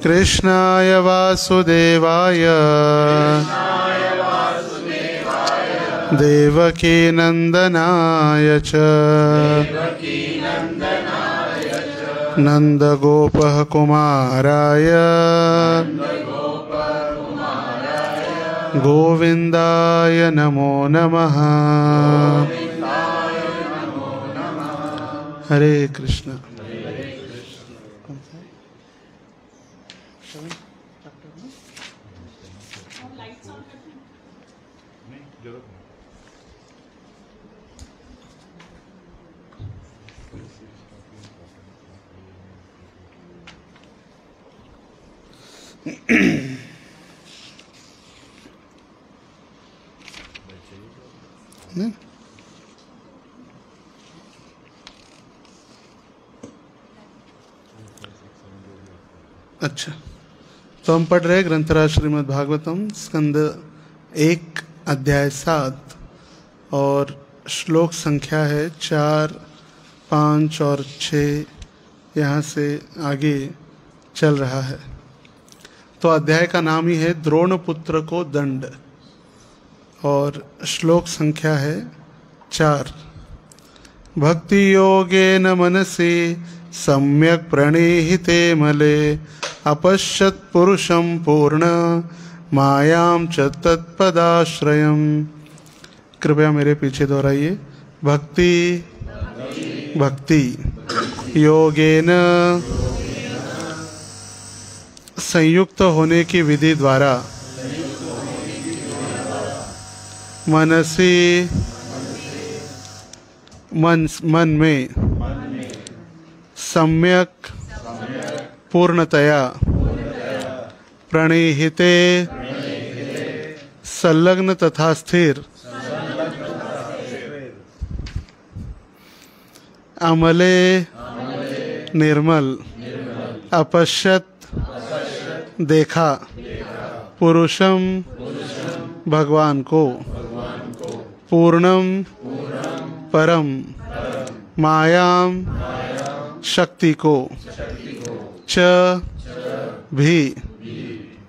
कृष्णाय वासुदेवाय देवकी नंदनाय च नंदगोपः कुमाराय गोविंदाय नमो नमः। हरे कृष्ण। अच्छा, तो हम पढ़ रहे ग्रंथराज श्रीमद् भागवतम स्कंद 1 अध्याय 7 और श्लोक संख्या है 4, 5 और 6। यहाँ से आगे चल रहा है। तो अध्याय का नाम ही है द्रोण पुत्र को दंड और श्लोक संख्या है 4। भक्ति योगेन मनसि सम्यक प्रणीहिते मले अपश्यत् पुरुषं पूर्ण मायां च तत्पदाश्रयम्। कृपया मेरे पीछे दोहराइए। भक्ति भक्ति योगेन संयुक्त होने की विधि द्वारा मनसी मन में सम्यक पूर्णतया प्रणीहिते संलग्न तथा स्थिर अमले निर्मल अपश्यत देखा पुरुषम भगवान को पूर्णम परम मायाम शक्ति को च भी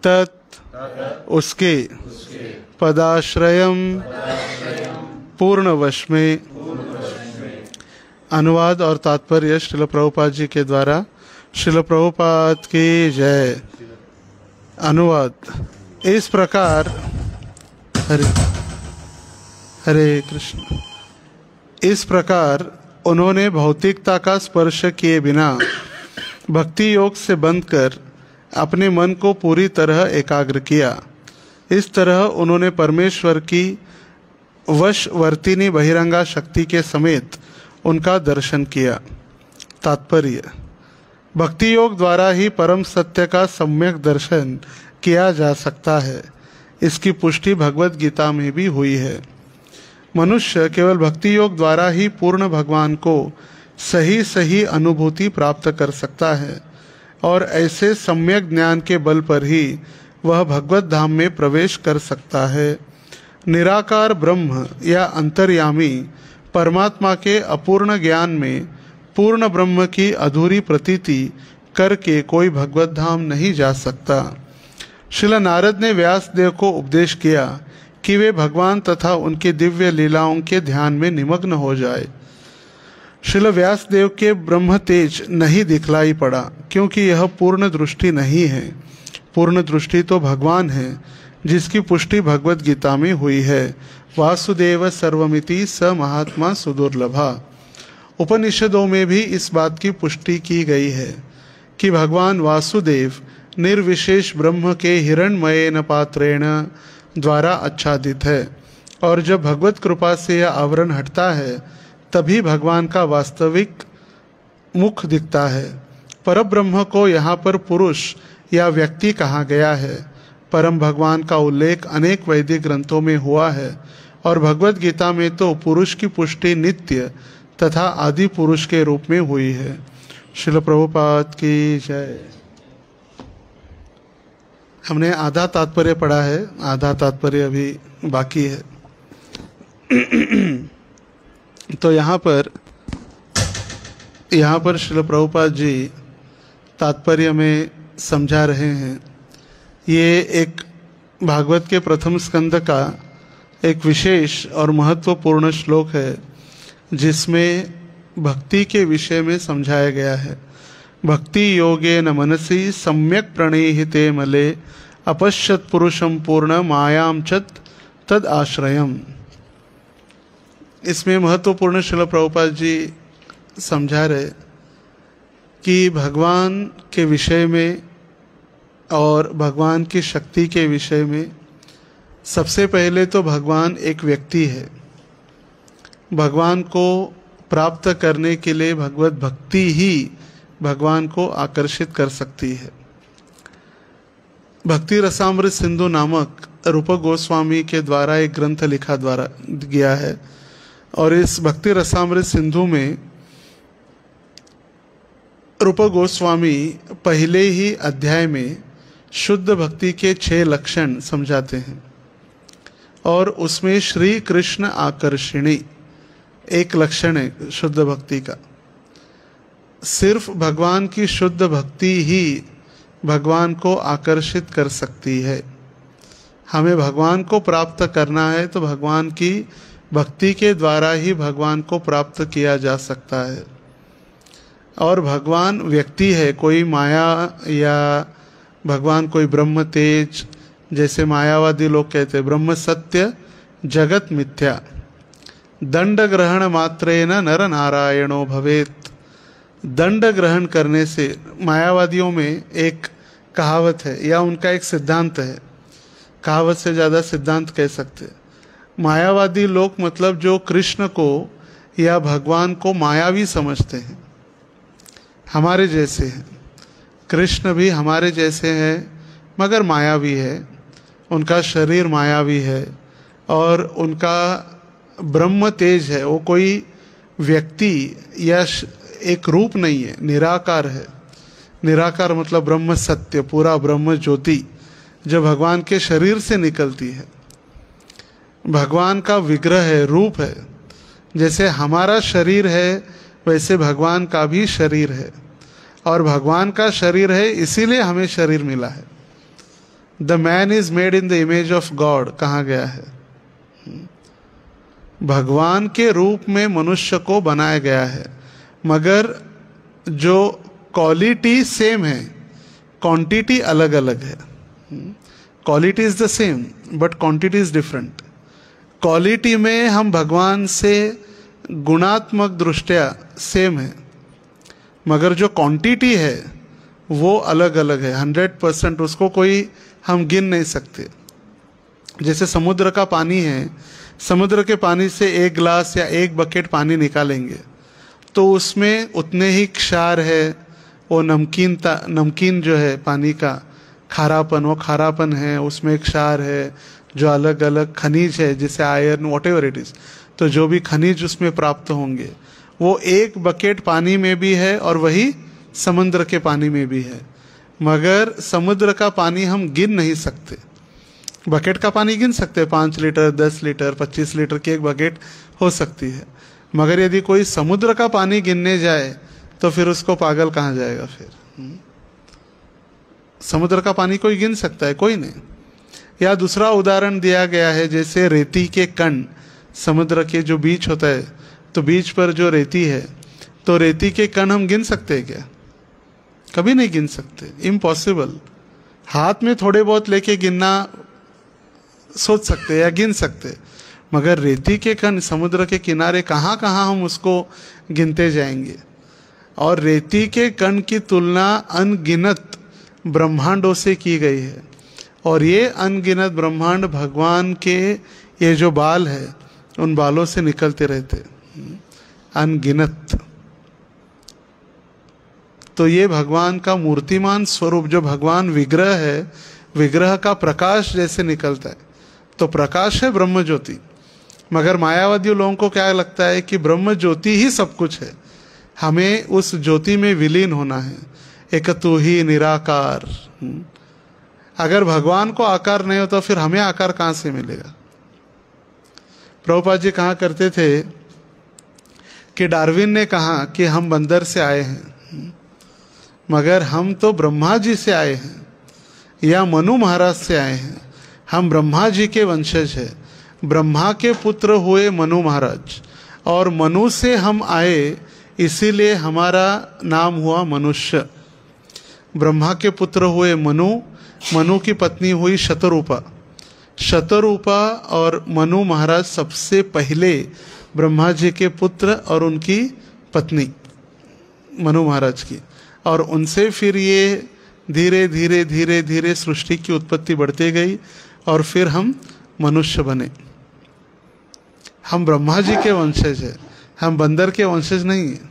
तत् उसके पदाश्रयम पूर्ण वश में। अनुवाद और तात्पर्य श्रील प्रभुपाद जी के द्वारा। श्रील प्रभुपाद की जय। अनुवाद इस प्रकार। हरे हरे कृष्ण। इस प्रकार उन्होंने भौतिकता का स्पर्श किए बिना भक्ति योग से बंध कर अपने मन को पूरी तरह एकाग्र किया। इस तरह उन्होंने परमेश्वर की वशवर्तिनी बहिरंगा शक्ति के समेत उनका दर्शन किया। तात्पर्य: भक्ति योग द्वारा ही परम सत्य का सम्यक दर्शन किया जा सकता है। इसकी पुष्टि भगवत गीता में भी हुई है। मनुष्य केवल भक्ति योग द्वारा ही पूर्ण भगवान को सही सही अनुभूति प्राप्त कर सकता है और ऐसे सम्यक ज्ञान के बल पर ही वह भगवत धाम में प्रवेश कर सकता है। निराकार ब्रह्म या अंतर्यामी परमात्मा के अपूर्ण ज्ञान में पूर्ण ब्रह्म की अधूरी प्रतीति करके कोई भगवत धाम नहीं जा सकता। श्रील नारद ने व्यास देव को उपदेश किया कि वे भगवान तथा उनकी दिव्य लीलाओं के ध्यान में निमग्न हो जाए। श्रील व्यास देव के ब्रह्म तेज नहीं दिखलाई पड़ा क्योंकि यह पूर्ण दृष्टि नहीं है। पूर्ण दृष्टि तो भगवान है जिसकी पुष्टि भगवत गीता में हुई है। वासुदेव सर्वमिति स महात्मा सुदुर्लभा। उपनिषदों में भी इस बात की पुष्टि की गई है कि भगवान वासुदेव निर्विशेष ब्रह्म के हिरण्मयेन पात्रेण द्वारा आच्छादित है और जब भगवत कृपा से यह आवरण हटता है तभी भगवान का वास्तविक मुख दिखता है। परब्रह्म को यहाँ पर पुरुष या व्यक्ति कहा गया है। परम भगवान का उल्लेख अनेक वैदिक ग्रंथों में हुआ है और भगवत गीता में तो पुरुष की पुष्टि नित्य तथा आदि पुरुष के रूप में हुई है। श्रील प्रभुपाद की जय। हमने आधा तात्पर्य पढ़ा है, आधा तात्पर्य अभी बाकी है। तो यहाँ पर श्रील प्रभुपाद जी तात्पर्य में समझा रहे हैं। ये एक भागवत के प्रथम स्कंद का एक विशेष और महत्वपूर्ण श्लोक है, जिसमें भक्ति के विषय में समझाया गया है। भक्ति योगे न मनसी सम्यक प्रणीहिते मले अपश्यत पुरुषम पूर्ण मायाम चत तद आश्रयम। इसमें महत्वपूर्ण श्रील प्रभुपाद जी समझा रहे कि भगवान के विषय में और भगवान की शक्ति के विषय में सबसे पहले तो भगवान एक व्यक्ति है। भगवान को प्राप्त करने के लिए भगवत भक्ति ही भगवान को आकर्षित कर सकती है। भक्ति रसामृत सिंधु नामक रूप गोस्वामी के द्वारा एक ग्रंथ लिखा गया है, और इस भक्ति रसामृत सिंधु में रूप गोस्वामी पहले ही अध्याय में शुद्ध भक्ति के 6 लक्षण समझाते हैं, और उसमें श्री कृष्ण आकर्षिणी एक लक्षण है शुद्ध भक्ति का। सिर्फ भगवान की शुद्ध भक्ति ही भगवान को आकर्षित कर सकती है। हमें भगवान को प्राप्त करना है तो भगवान की भक्ति के द्वारा ही भगवान को प्राप्त किया जा सकता है। और भगवान व्यक्ति है, कोई माया या भगवान कोई ब्रह्म तेज, जैसे मायावादी लोग कहते हैं ब्रह्म सत्य जगत मिथ्या, दंड ग्रहण मात्रेन नर नारायणो भवेत। दंड ग्रहण करने से, मायावादियों में एक कहावत है या उनका एक सिद्धांत है, कहावत से ज़्यादा सिद्धांत कह सकते हैं। मायावादी लोग मतलब जो कृष्ण को या भगवान को मायावी समझते हैं, हमारे जैसे हैं। कृष्ण भी हमारे जैसे हैं मगर मायावी है, उनका शरीर मायावी है और उनका ब्रह्म तेज है। वो कोई व्यक्ति या एक रूप नहीं है, निराकार है। निराकार मतलब ब्रह्म सत्य, पूरा ब्रह्म ज्योति जो भगवान के शरीर से निकलती है। भगवान का विग्रह है, रूप है। जैसे हमारा शरीर है वैसे भगवान का भी शरीर है, और भगवान का शरीर है इसीलिए हमें शरीर मिला है। The man is made in the image of God कहा गया है। भगवान के रूप में मनुष्य को बनाया गया है, मगर जो क्वालिटी सेम है, क्वांटिटी अलग अलग है। Quality is the same but quantity is different. Quality में हम भगवान से गुणात्मक दृष्टया सेम है, मगर जो क्वांटिटी है वो अलग अलग है। 100% उसको कोई हम गिन नहीं सकते। जैसे समुद्र का पानी है, समुद्र के पानी से 1 गिलास या 1 बकेट पानी निकालेंगे तो उसमें उतने ही क्षार है, वो नमकीन जो है पानी का खारापन, वो खारापन है, उसमें क्षार है, जो अलग अलग खनिज है जैसे आयरन व्हाटएवर इट इज, तो जो भी खनिज उसमें प्राप्त होंगे वो 1 बकेट पानी में भी है और वही समुद्र के पानी में भी है। मगर समुद्र का पानी हम गिन नहीं सकते। बकेट का पानी गिन सकते हैं, 5 लीटर 10 लीटर 25 लीटर की एक बकेट हो सकती है, मगर यदि कोई समुद्र का पानी गिनने जाए तो फिर उसको पागल कहा जाएगा। फिर समुद्र का पानी कोई गिन सकता है? कोई नहीं। या दूसरा उदाहरण दिया गया है, जैसे रेती के कण, समुद्र के जो बीच होता है तो बीच पर जो रेती है, तो रेती के कण हम गिन सकते हैं क्या? कभी नहीं गिन सकते, इम्पॉसिबल। हाथ में थोड़े बहुत लेके गिनना सोच सकते या गिन सकते, मगर रेती के कण समुद्र के किनारे कहाँ कहाँ हम उसको गिनते जाएंगे। और रेती के कण की तुलना अनगिनत ब्रह्मांडों से की गई है, और ये अनगिनत ब्रह्मांड भगवान के ये जो बाल है उन बालों से निकलते रहते, अनगिनत। तो ये भगवान का मूर्तिमान स्वरूप, जो भगवान विग्रह है, विग्रह का प्रकाश जैसे निकलता है, तो प्रकाश है ब्रह्म ज्योति। मगर मायावादी लोगों को क्या लगता है कि ब्रह्म ज्योति ही सब कुछ है, हमें उस ज्योति में विलीन होना है, एक तू ही निराकार। अगर भगवान को आकार नहीं हो तो फिर हमें आकार कहाँ से मिलेगा? प्रभुपाद जी कहा करते थे कि डार्विन ने कहा कि हम बंदर से आए हैं, मगर हम तो ब्रह्मा जी से आए हैं, या मनु महाराज से आए हैं। हम ब्रह्मा जी के वंशज हैं, ब्रह्मा के पुत्र हुए मनु महाराज, और मनु से हम आए, इसीलिए हमारा नाम हुआ मनुष्य। ब्रह्मा के पुत्र हुए मनु, मनु की पत्नी हुई शतरूपा। शतरूपा और मनु महाराज सबसे पहले ब्रह्मा जी के पुत्र और उनकी पत्नी मनु महाराज की, और उनसे फिर ये धीरे धीरे धीरे धीरे सृष्टि की उत्पत्ति बढ़ती गई, और फिर हम मनुष्य बने। हम ब्रह्मा जी के वंशज हैं, हम बंदर के वंशज नहीं हैं।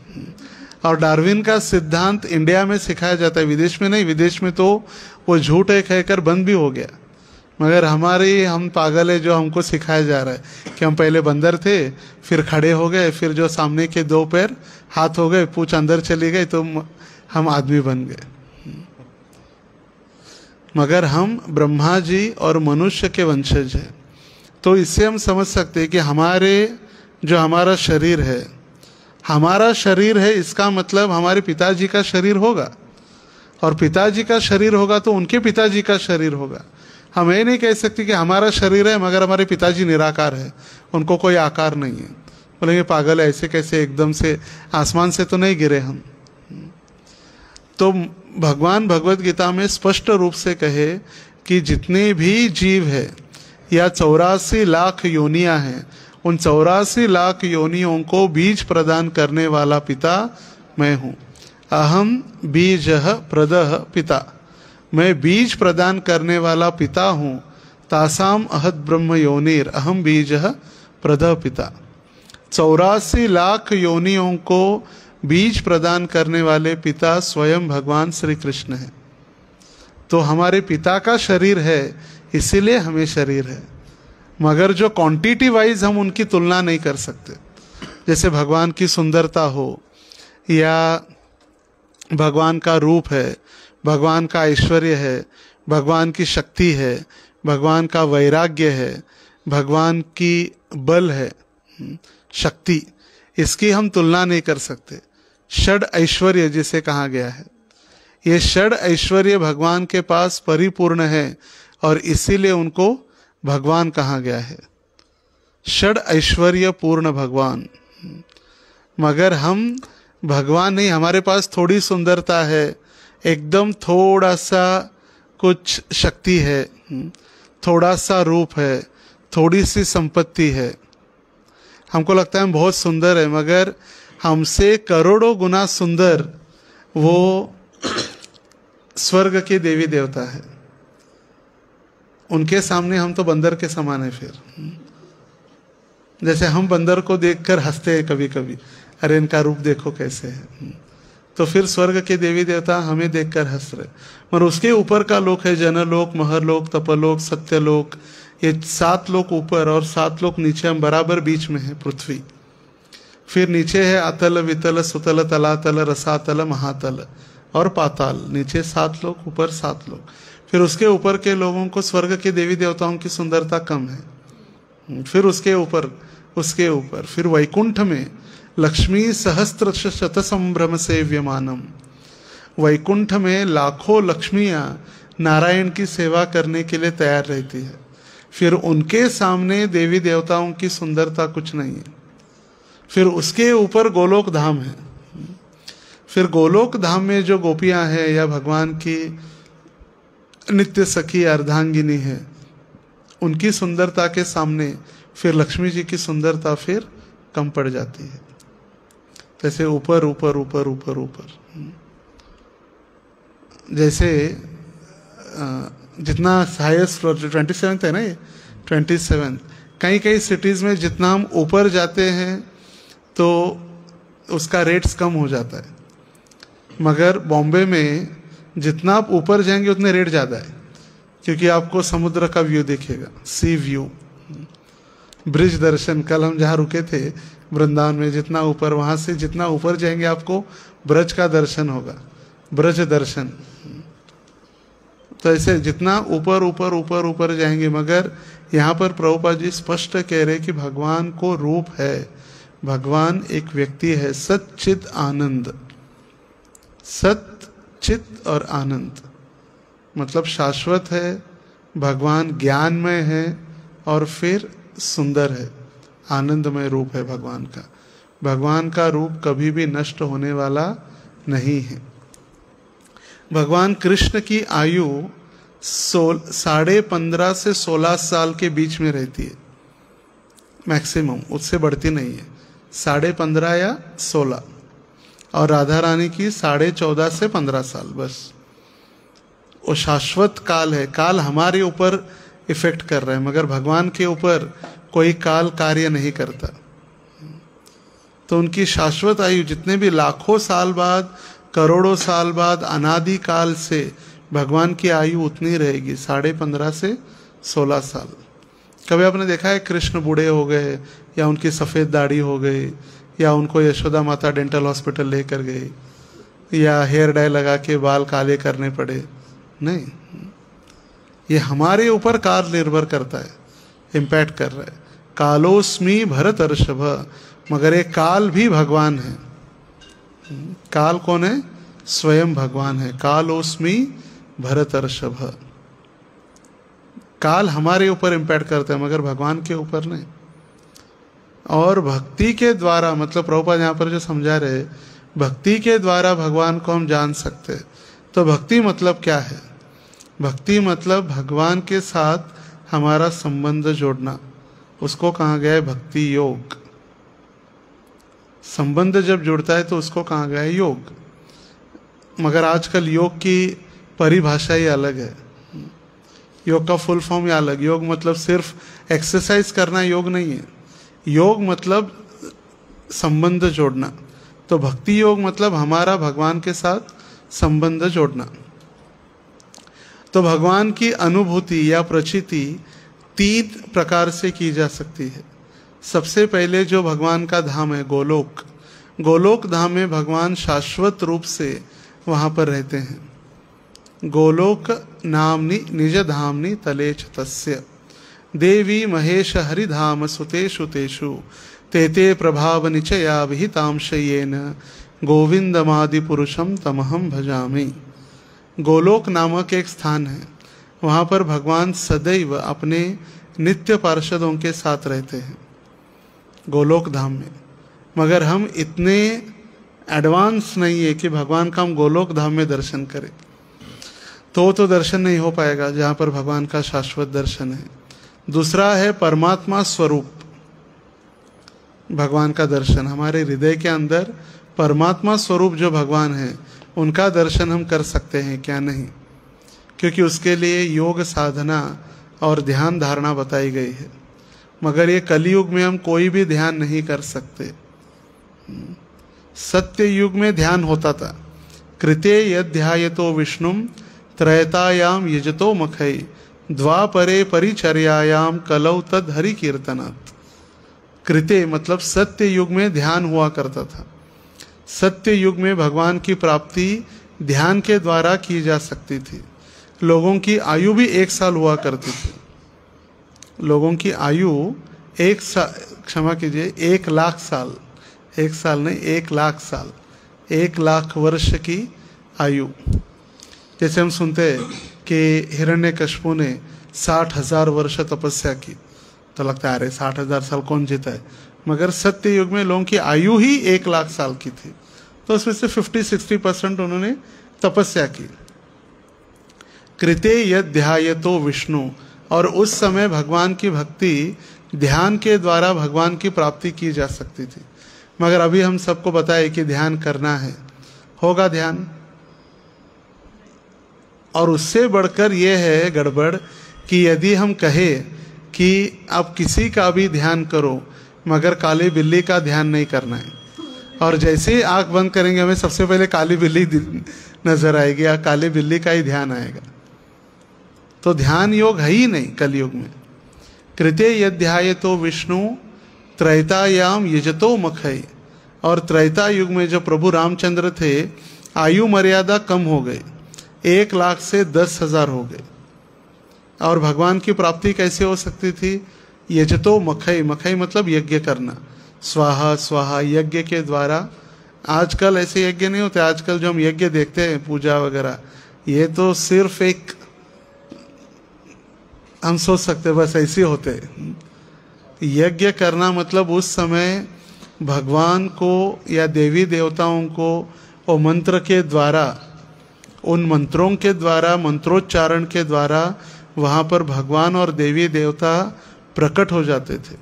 और डार्विन का सिद्धांत इंडिया में सिखाया जाता है, विदेश में नहीं। विदेश में तो वो झूठ है कहकर बंद भी हो गया, मगर हमारे हम पागल है जो हमको सिखाया जा रहा है कि हम पहले बंदर थे, फिर खड़े हो गए, फिर जो सामने के दो पैर हाथ हो गए, पूंछ अंदर चली गई, तो हम आदमी बन गए। मगर हम ब्रह्मा जी और मनुष्य के वंशज हैं। तो इससे हम समझ सकते हैं कि हमारा शरीर है, हमारा शरीर है, इसका मतलब हमारे पिताजी का शरीर होगा, और पिताजी का शरीर होगा तो उनके पिताजी का शरीर होगा। हम ये नहीं कह सकते कि हमारा शरीर है मगर हमारे पिताजी निराकार है, उनको कोई आकार नहीं है। बोलेंगे पागल है, ऐसे कैसे, एकदम से आसमान से तो नहीं गिरे हम। तो भगवान भगवत गीता में स्पष्ट रूप से कहे कि जितने भी जीव है या 84 लाख योनियां हैं, उन 84 लाख योनियों को बीज प्रदान करने वाला पिता मैं हूँ। अहम बीजः प्रदः पिता, मैं बीज प्रदान करने वाला पिता हूँ। तासाम अहद ब्रह्म योनिर अहम बीजः प्रदः पिता। 84 लाख योनियों को बीज प्रदान करने वाले पिता स्वयं भगवान श्री कृष्ण है। तो हमारे पिता का शरीर है, इसीलिए हमें शरीर है, मगर जो क्वांटिटी वाइज हम उनकी तुलना नहीं कर सकते। जैसे भगवान की सुंदरता हो, या भगवान का रूप है, भगवान का ऐश्वर्य है, भगवान की शक्ति है, भगवान का वैराग्य है, भगवान की बल है, शक्ति, इसकी हम तुलना नहीं कर सकते। षड ऐश्वर्य जिसे कहा गया है, ये षड ऐश्वर्य भगवान के पास परिपूर्ण है, और इसीलिए उनको भगवान कहा गया है। षड ऐश्वर्य पूर्ण भगवान। मगर हम भगवान नहीं, हमारे पास थोड़ी सुंदरता है, एकदम थोड़ा सा कुछ शक्ति है, थोड़ा सा रूप है, थोड़ी सी संपत्ति है, हमको लगता है हम बहुत सुंदर है, मगर हमसे करोड़ों गुना सुंदर वो स्वर्ग के देवी देवता है। उनके सामने हम तो बंदर के समान है। फिर जैसे हम बंदर को देखकर हंसते हैं कभी कभी, अरे इनका रूप देखो कैसे है, तो फिर स्वर्ग के देवी देवता हमें देखकर हंस रहे। मगर उसके ऊपर का लोक है जनलोक, महरलोक, तपलोक, सत्यलोक, ये 7 लोक ऊपर और 7 लोक नीचे, हम बराबर बीच में है पृथ्वी। फिर नीचे है अतल, वितल, सुतल, तलातल, रसातल, महातल और पाताल। नीचे 7 लोक, ऊपर 7 लोक। फिर उसके ऊपर के लोगों को स्वर्ग के देवी देवताओं की सुंदरता कम है। फिर उसके ऊपर फिर वैकुंठ में लक्ष्मी सहस्त्र शत संभ्रम सेव्यमानम। वैकुंठ में लाखों लक्ष्मियां नारायण की सेवा करने के लिए तैयार रहती है। फिर उनके सामने देवी देवताओं की सुंदरता कुछ नहीं है। फिर उसके ऊपर गोलोक धाम है। फिर गोलोक धाम में जो गोपियां हैं या भगवान की नित्य सखी अर्धांगिनी है, उनकी सुंदरता के सामने फिर लक्ष्मी जी की सुंदरता फिर कम पड़ जाती है। जैसे ऊपर ऊपर ऊपर ऊपर ऊपर, जैसे जितना हाईएस्ट फ्लोर 27th है ना, ये 27th, कई कई सिटीज़ में जितना हम ऊपर जाते हैं तो उसका रेट्स कम हो जाता है, मगर बॉम्बे में जितना आप ऊपर जाएंगे उतने रेट ज़्यादा है, क्योंकि आपको समुद्र का व्यू दिखेगा, सी व्यू। ब्रिज दर्शन, कल हम जहाँ रुके थे वृंदावन में, जितना ऊपर, वहाँ से जितना ऊपर जाएंगे आपको ब्रज का दर्शन होगा, ब्रज दर्शन। तो ऐसे जितना ऊपर ऊपर ऊपर ऊपर जाएंगे, मगर यहाँ पर प्रभुपाद जी स्पष्ट कह रहे कि भगवान को रूप है, भगवान एक व्यक्ति है, सत चित आनंद। सत चित और आनंद मतलब शाश्वत है, भगवान ज्ञानमय है और फिर सुंदर है, आनंदमय रूप है भगवान का। भगवान का रूप कभी भी नष्ट होने वाला नहीं है। भगवान कृष्ण की आयु 15.5 से 16 साल के बीच में रहती है मैक्सिमम, उससे बढ़ती नहीं है, 15.5 या 16। और राधा रानी की 14.5 से 15 साल बस। वो शाश्वत काल है। काल हमारे ऊपर इफेक्ट कर रहा है, मगर भगवान के ऊपर कोई काल कार्य नहीं करता। तो उनकी शाश्वत आयु जितने भी लाखों साल बाद, करोड़ों साल बाद, अनादि काल से भगवान की आयु उतनी रहेगी, 15.5 से 16 साल। कभी आपने देखा है कृष्ण बूढ़े हो गए, या उनकी सफ़ेद दाढ़ी हो गई, या उनको यशोदा माता डेंटल हॉस्पिटल लेकर गई, या हेयर डाई लगा के बाल काले करने पड़े? नहीं, ये हमारे ऊपर काल निर्भर करता है, इम्पैक्ट कर रहा है। कालोस्मी भरत ऋषभ, मगर ये काल भी भगवान है। काल कौन है? स्वयं भगवान है। कालोस्मी भरत ऋषभ। काल हमारे ऊपर इम्पैक्ट करता है, मगर भगवान के ऊपर नहीं। और भक्ति के द्वारा, मतलब प्रभुपाद यहाँ पर जो समझा रहे, भक्ति के द्वारा भगवान को हम जान सकते हैं। तो भक्ति मतलब क्या है? भक्ति मतलब भगवान के साथ हमारा संबंध जोड़ना, उसको कहा गया है भक्ति योग। संबंध जब जुड़ता है तो उसको कहा गया है योग। मगर आजकल योग की परिभाषा ही अलग है, योग का फुल फॉर्म ही अलग। योग मतलब सिर्फ एक्सरसाइज करना योग नहीं है। योग मतलब संबंध जोड़ना। तो भक्ति योग मतलब हमारा भगवान के साथ संबंध जोड़ना। तो भगवान की अनुभूति या प्रचिति 3 प्रकार से की जा सकती है। सबसे पहले जो भगवान का धाम है गोलोक, गोलोक धाम में भगवान शाश्वत रूप से वहाँ पर रहते हैं। गोलोक नामनि निज धामनि तलेच तस्य देवी महेश हरिधाम सुतेषु तेषु तेते प्रभाव निचया विहितां शयेन गोविंदमादि पुरुषम तमहम भजामि। गोलोक नामक एक स्थान है, वहाँ पर भगवान सदैव अपने नित्य पार्षदों के साथ रहते हैं गोलोक धाम में। मगर हम इतने एडवांस नहीं है कि भगवान का हम गोलोक धाम में दर्शन करें, तो दर्शन नहीं हो पाएगा जहाँ पर भगवान का शाश्वत दर्शन है। दूसरा है परमात्मा स्वरूप भगवान का दर्शन। हमारे हृदय के अंदर परमात्मा स्वरूप जो भगवान है, उनका दर्शन हम कर सकते हैं क्या? नहीं, क्योंकि उसके लिए योग साधना और ध्यान धारणा बताई गई है। मगर ये कलयुग में हम कोई भी ध्यान नहीं कर सकते। सत्य युग में ध्यान होता था। कृते यध्यायतो विष्णुम त्रयतायाम यजतो मखई द्वापरे परिचर्यायाम कलौ तद हरि कीर्तनात्। कृते मतलब सत्य युग में ध्यान हुआ करता था। सत्य युग में भगवान की प्राप्ति ध्यान के द्वारा की जा सकती थी। लोगों की आयु भी 1 साल हुआ करती थी। लोगों की आयु 1 साल, क्षमा कीजिए, 1 लाख साल, 1 साल नहीं 1 लाख साल, 1 लाख वर्ष की आयु। जैसे हम सुनते हैं कि हिरण्यकश्यपु ने 60,000 वर्ष तपस्या की, तो लगता है अरे 60,000 साल कौन जीता है। मगर सत्य युग में लोगों की आयु ही 1 लाख साल की थी, तो उसमें से 50-60% उन्होंने तपस्या की। कृते यध्यायतो विष्णु, और उस समय भगवान की भक्ति ध्यान के द्वारा भगवान की प्राप्ति की जा सकती थी। मगर अभी हम सबको बताए कि ध्यान करना है, होगा ध्यान। और उससे बढ़कर यह है गड़बड़ कि यदि हम कहें कि आप किसी का भी ध्यान करो, मगर काली बिल्ली का ध्यान नहीं करना है, और जैसे ही आंख बंद करेंगे हमें सबसे पहले काली बिल्ली नजर आएगी या काली बिल्ली का ही ध्यान आएगा, तो ध्यान योग है ही नहीं कलयुग में। कृते यध्यायतो विष्णु त्रैतायाम यजतो मखई, और त्रेता युग में जो प्रभु रामचंद्र थे, आयु मर्यादा कम हो गई, 1 लाख से 10,000 हो गए। और भगवान की प्राप्ति कैसे हो सकती थी? यजतो मखई, मखई मतलब यज्ञ करना। स्वाहा स्वाहा यज्ञ के द्वारा। आजकल ऐसे यज्ञ नहीं होते, आजकल जो हम यज्ञ देखते हैं पूजा वगैरह, ये तो सिर्फ एक हम सोच सकते बस ऐसे होते। यज्ञ करना मतलब उस समय भगवान को या देवी देवताओं को वो मंत्र के द्वारा, उन मंत्रों के द्वारा, मंत्रोच्चारण के द्वारा वहाँ पर भगवान और देवी देवता प्रकट हो जाते थे,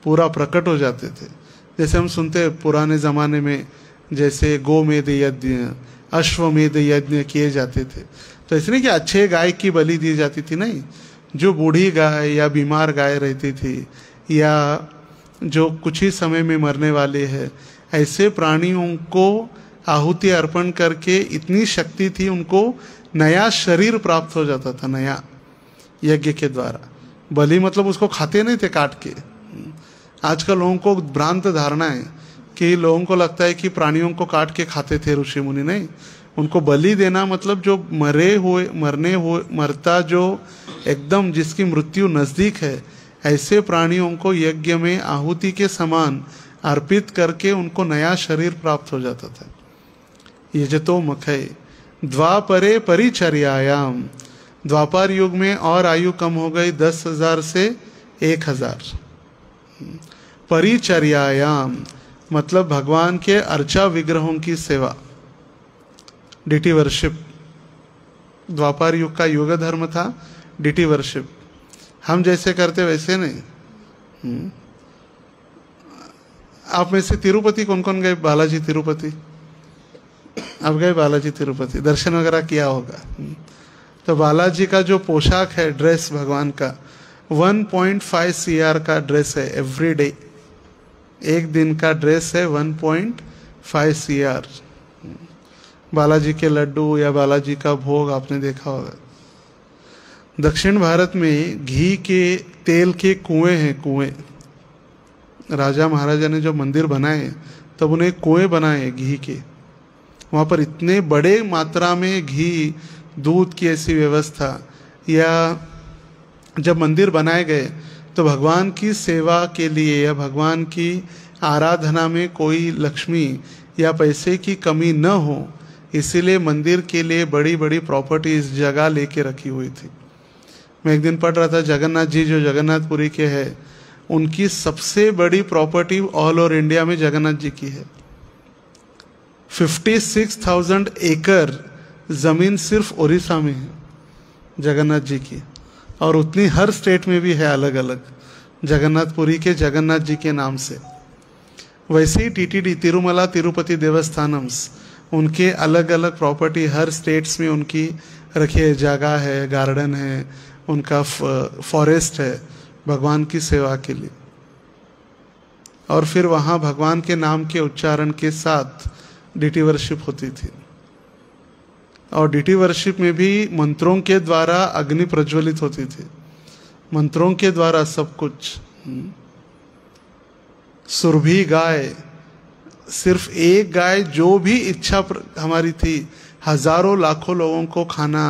पूरा प्रकट हो जाते थे। जैसे हम सुनते पुराने ज़माने में जैसे गोमेध यज्ञ, अश्वमेध यज्ञ किए जाते थे, तो इसलिए कि अच्छे गाय की बलि दी जाती थी, नहीं, जो बूढ़ी गाय या बीमार गाय रहती थी या जो कुछ ही समय में मरने वाले हैं, ऐसे प्राणियों को आहुति अर्पण करके इतनी शक्ति थी, उनको नया शरीर प्राप्त हो जाता था, नया, यज्ञ के द्वारा। बलि मतलब उसको खाते नहीं थे काट के। आजकल लोगों को भ्रांत धारणा है कि लोगों को लगता है कि प्राणियों को काट के खाते थे ऋषि मुनि, नहीं। उनको बलि देना मतलब जो मरता जो एकदम जिसकी मृत्यु नज़दीक है, ऐसे प्राणियों को यज्ञ में आहुति के समान अर्पित करके उनको नया शरीर प्राप्त हो जाता था। ये जतो मखय द्वापरे परिचर्यायाम, द्वापर युग में और आयु कम हो गई 10,000 से 1,000। परिचर्यायाम मतलब भगवान के अर्चा विग्रहों की सेवा, डिटी वर्शिप। द्वापर युग का युग धर्म था डिटी वर्शिप, हम जैसे करते वैसे नहीं। आप में से तिरुपति कौन कौन गए? बालाजी तिरुपति, आप गए बालाजी तिरुपति, दर्शन वगैरह किया होगा। तो बालाजी का जो पोशाक है, ड्रेस भगवान का 1.5 CR का ड्रेस है एवरी डे, एक दिन का ड्रेस है 1.5 CR। बालाजी के लड्डू या बालाजी का भोग आपने देखा होगा। दक्षिण भारत में घी के तेल के कुएं हैं, कुएं। राजा महाराजा ने जो मंदिर बनाए तब उन्हें कुएं बनाए घी के, वहाँ पर इतने बड़े मात्रा में घी, दूध की ऐसी व्यवस्था। या जब मंदिर बनाए गए तो भगवान की सेवा के लिए या भगवान की आराधना में कोई लक्ष्मी या पैसे की कमी न हो, इसीलिए मंदिर के लिए बड़ी बड़ी प्रॉपर्टीज जगह लेके रखी हुई थी। मैं एक दिन पढ़ रहा था, जगन्नाथ जी जो जगन्नाथपुरी के हैं, उनकी सबसे बड़ी प्रॉपर्टी ऑल ओवर इंडिया में जगन्नाथ जी की है। 56,000 एकड़ जमीन सिर्फ उड़ीसा में है जगन्नाथ जी की, और उतनी हर स्टेट में भी है अलग अलग, जगन्नाथपुरी के जगन्नाथ जी के नाम से। वैसे ही टीटीडी तिरुमला तिरुपति देवस्थानम्स, उनके अलग अलग प्रॉपर्टी हर स्टेट्स में उनकी रखी है, जगह है, गार्डन है, उनका फॉरेस्ट है भगवान की सेवा के लिए। और फिर वहाँ भगवान के नाम के उच्चारण के साथ डिटी वर्शिप होती थी। और डिटी वर्शिप में भी मंत्रों के द्वारा अग्नि प्रज्वलित होती थी, मंत्रों के द्वारा सब कुछ। सुरभि गाय, सिर्फ एक गाय, जो भी इच्छा हमारी थी, हजारों लाखों लोगों को खाना,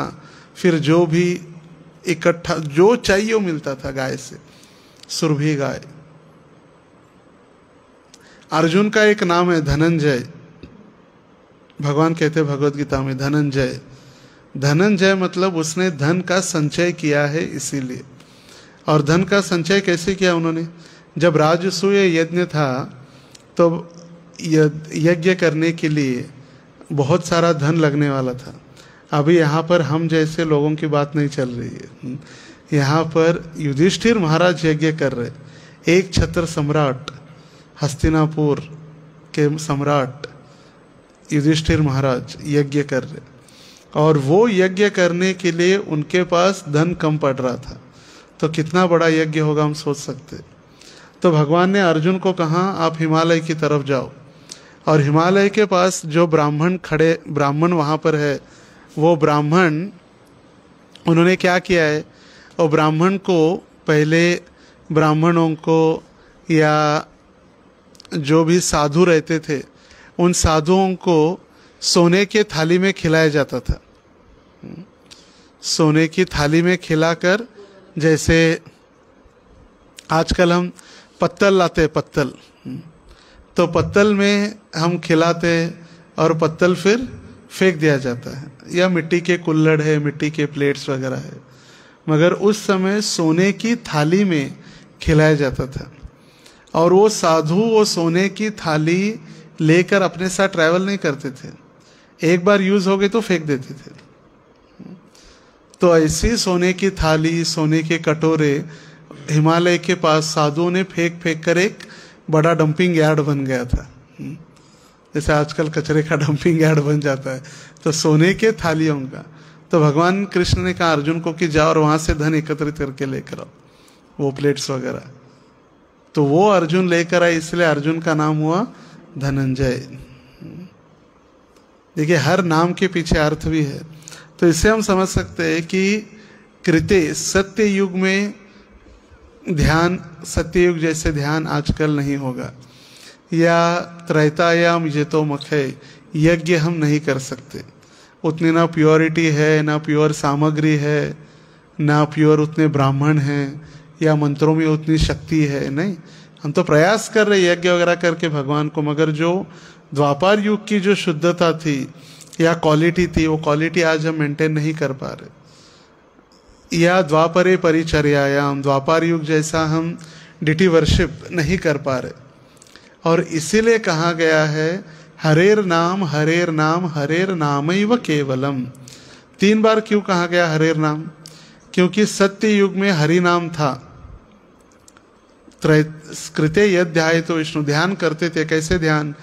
फिर जो भी इकट्ठा जो चाहिए वो मिलता था गाय से, सुरभि गाय। अर्जुन का एक नाम है धनंजय, भगवान कहते भगवत गीता में धनंजय। धनंजय मतलब उसने धन का संचय किया है इसीलिए। और धन का संचय कैसे किया उन्होंने? जब राजसूय यज्ञ था तो यज्ञ करने के लिए बहुत सारा धन लगने वाला था। अभी यहाँ पर हम जैसे लोगों की बात नहीं चल रही है। यहाँ पर युधिष्ठिर महाराज यज्ञ कर रहे, एक छत्र सम्राट, हस्तिनापुर के सम्राट युधिष्ठिर महाराज यज्ञ कर रहे, और वो यज्ञ करने के लिए उनके पास धन कम पड़ रहा था। तो कितना बड़ा यज्ञ होगा हम सोच सकते। तो भगवान ने अर्जुन को कहा आप हिमालय की तरफ जाओ, और हिमालय के पास जो ब्राह्मण खड़े, ब्राह्मण वहाँ पर है, वो ब्राह्मण, उन्होंने क्या किया है, वो ब्राह्मण को पहले ब्राह्मणों को या जो भी साधु रहते थे उन साधुओं को सोने के थाली में खिलाया जाता था। सोने की थाली में खिलाकर, जैसे आजकल हम पत्तल लाते, पत्तल, तो पत्तल में हम खिलाते और पत्तल फिर फेंक दिया जाता है, या मिट्टी के कुल्हड़ है, मिट्टी के प्लेट्स वगैरह है। मगर उस समय सोने की थाली में खिलाया जाता था, और वो साधु वो सोने की थाली लेकर अपने साथ ट्रैवल नहीं करते थे, एक बार यूज हो गए तो फेंक देते थे। तो ऐसी सोने की थाली, सोने के कटोरे हिमालय के पास साधुओं ने फेंक फेंक कर एक बड़ा डंपिंग यार्ड बन गया था। जैसे आजकल कचरे का डंपिंग यार्ड बन जाता है, तो सोने के थालियों का। तो भगवान कृष्ण ने कहा अर्जुन को कि जाओ और वहां से धन एकत्रित करके लेकर आओ, वो प्लेट्स वगैरह। तो वो अर्जुन लेकर आए, इसलिए अर्जुन का नाम हुआ धनंजय। देखिए हर नाम के पीछे अर्थ भी है। तो इससे हम समझ सकते हैं कि कृते सत्य युग में ध्यान, सत्ययुग जैसे ध्यान आजकल नहीं होगा, या त्रैतायाम ये तो मखे यज्ञ हम नहीं कर सकते। उतनी ना प्योरिटी है, ना प्योर सामग्री है, ना प्योर उतने ब्राह्मण हैं, या मंत्रों में उतनी शक्ति है नहीं। हम तो प्रयास कर रहे यज्ञ वगैरह करके भगवान को, मगर जो द्वापर युग की जो शुद्धता थी या क्वालिटी थी, वो क्वालिटी आज हम मेंटेन नहीं कर पा रहे। या द्वापरे परिचर्यायाम, द्वापर युग जैसा हम डिटी वर्शिप नहीं कर पा रहे। और इसीलिए कहा गया है हरेर नाम हरेर नाम हरेर नामैव केवलम। 3 बार क्यों कहा गया हरेर नाम? क्योंकि सत्य युग में हरि नाम था। कृते यद ध्याय तो विष्णु, ध्यान करते थे। कैसे ध्यान?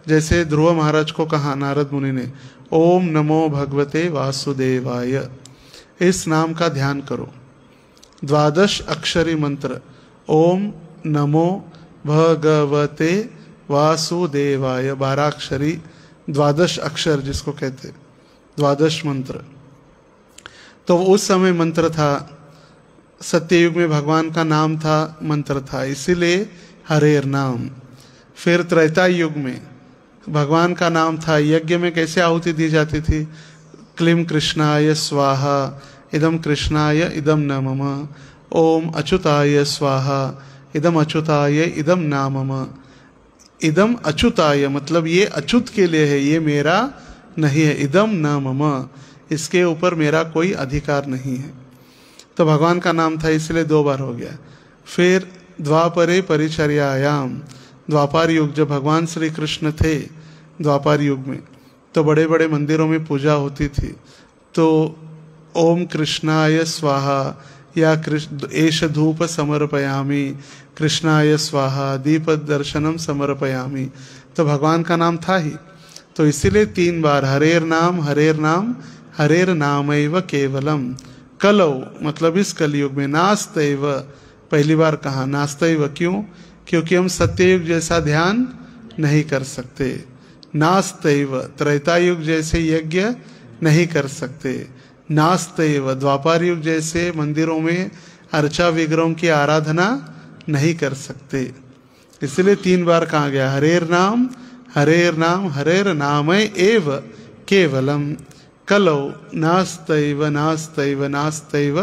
जैसे ध्रुव महाराज को कहा नारद मुनि ने, ओम नमो भगवते वासुदेवाय, इस नाम का ध्यान करो। 12 अक्षरी मंत्र, ओम नमो भगवते वासुदेवाय, 12 अक्षरी, 12 अक्षर जिसको कहते, 12 मंत्र। तो उस समय मंत्र था, सत्ययुग में भगवान का नाम था, मंत्र था, इसीलिए हरेर नाम। फिर त्रेता युग में भगवान का नाम था। यज्ञ में कैसे आहुति दी जाती थी? क्लीम कृष्णाय स्वाहा, इदम कृष्णाय इदम न मम, ओम अच्युताय स्वाहा, इदम अच्युताय इदम न मम। इदम अच्युताय मतलब ये अच्युत के लिए है, ये मेरा नहीं है। इदम न मम, इसके ऊपर मेरा कोई अधिकार नहीं है। तो भगवान का नाम था, इसलिए 2 बार हो गया। फिर द्वापरे परिचर्यायाम, द्वापर युग जब भगवान श्री कृष्ण थे द्वापर युग में, तो बड़े बड़े मंदिरों में पूजा होती थी। तो ओम कृष्णाय स्वाहा, या कृष्ण एष धूप समर्पयामि, कृष्णाय स्वाहा, दीप दर्शनम समर्पयामि, तो भगवान का नाम था ही। तो इसीलिए 3 बार हरेर नाम हरेर नाम हरेर नामैव केवलम। कलौ मतलब इस कलयुग में, नास्तैव पहली बार कहा नास्तैव, क्यों? क्योंकि हम सत्ययुग जैसा ध्यान नहीं कर सकते। नास्तैव त्रेता युग जैसे यज्ञ नहीं कर सकते। नास्तैव द्वापर युग जैसे मंदिरों में अर्चा विग्रहों की आराधना नहीं कर सकते। इसलिए 3 बार कहा गया हरेर नाम हरेर नामय एव केवलम। कलौ नास्तैव नास्तैव नास्तैव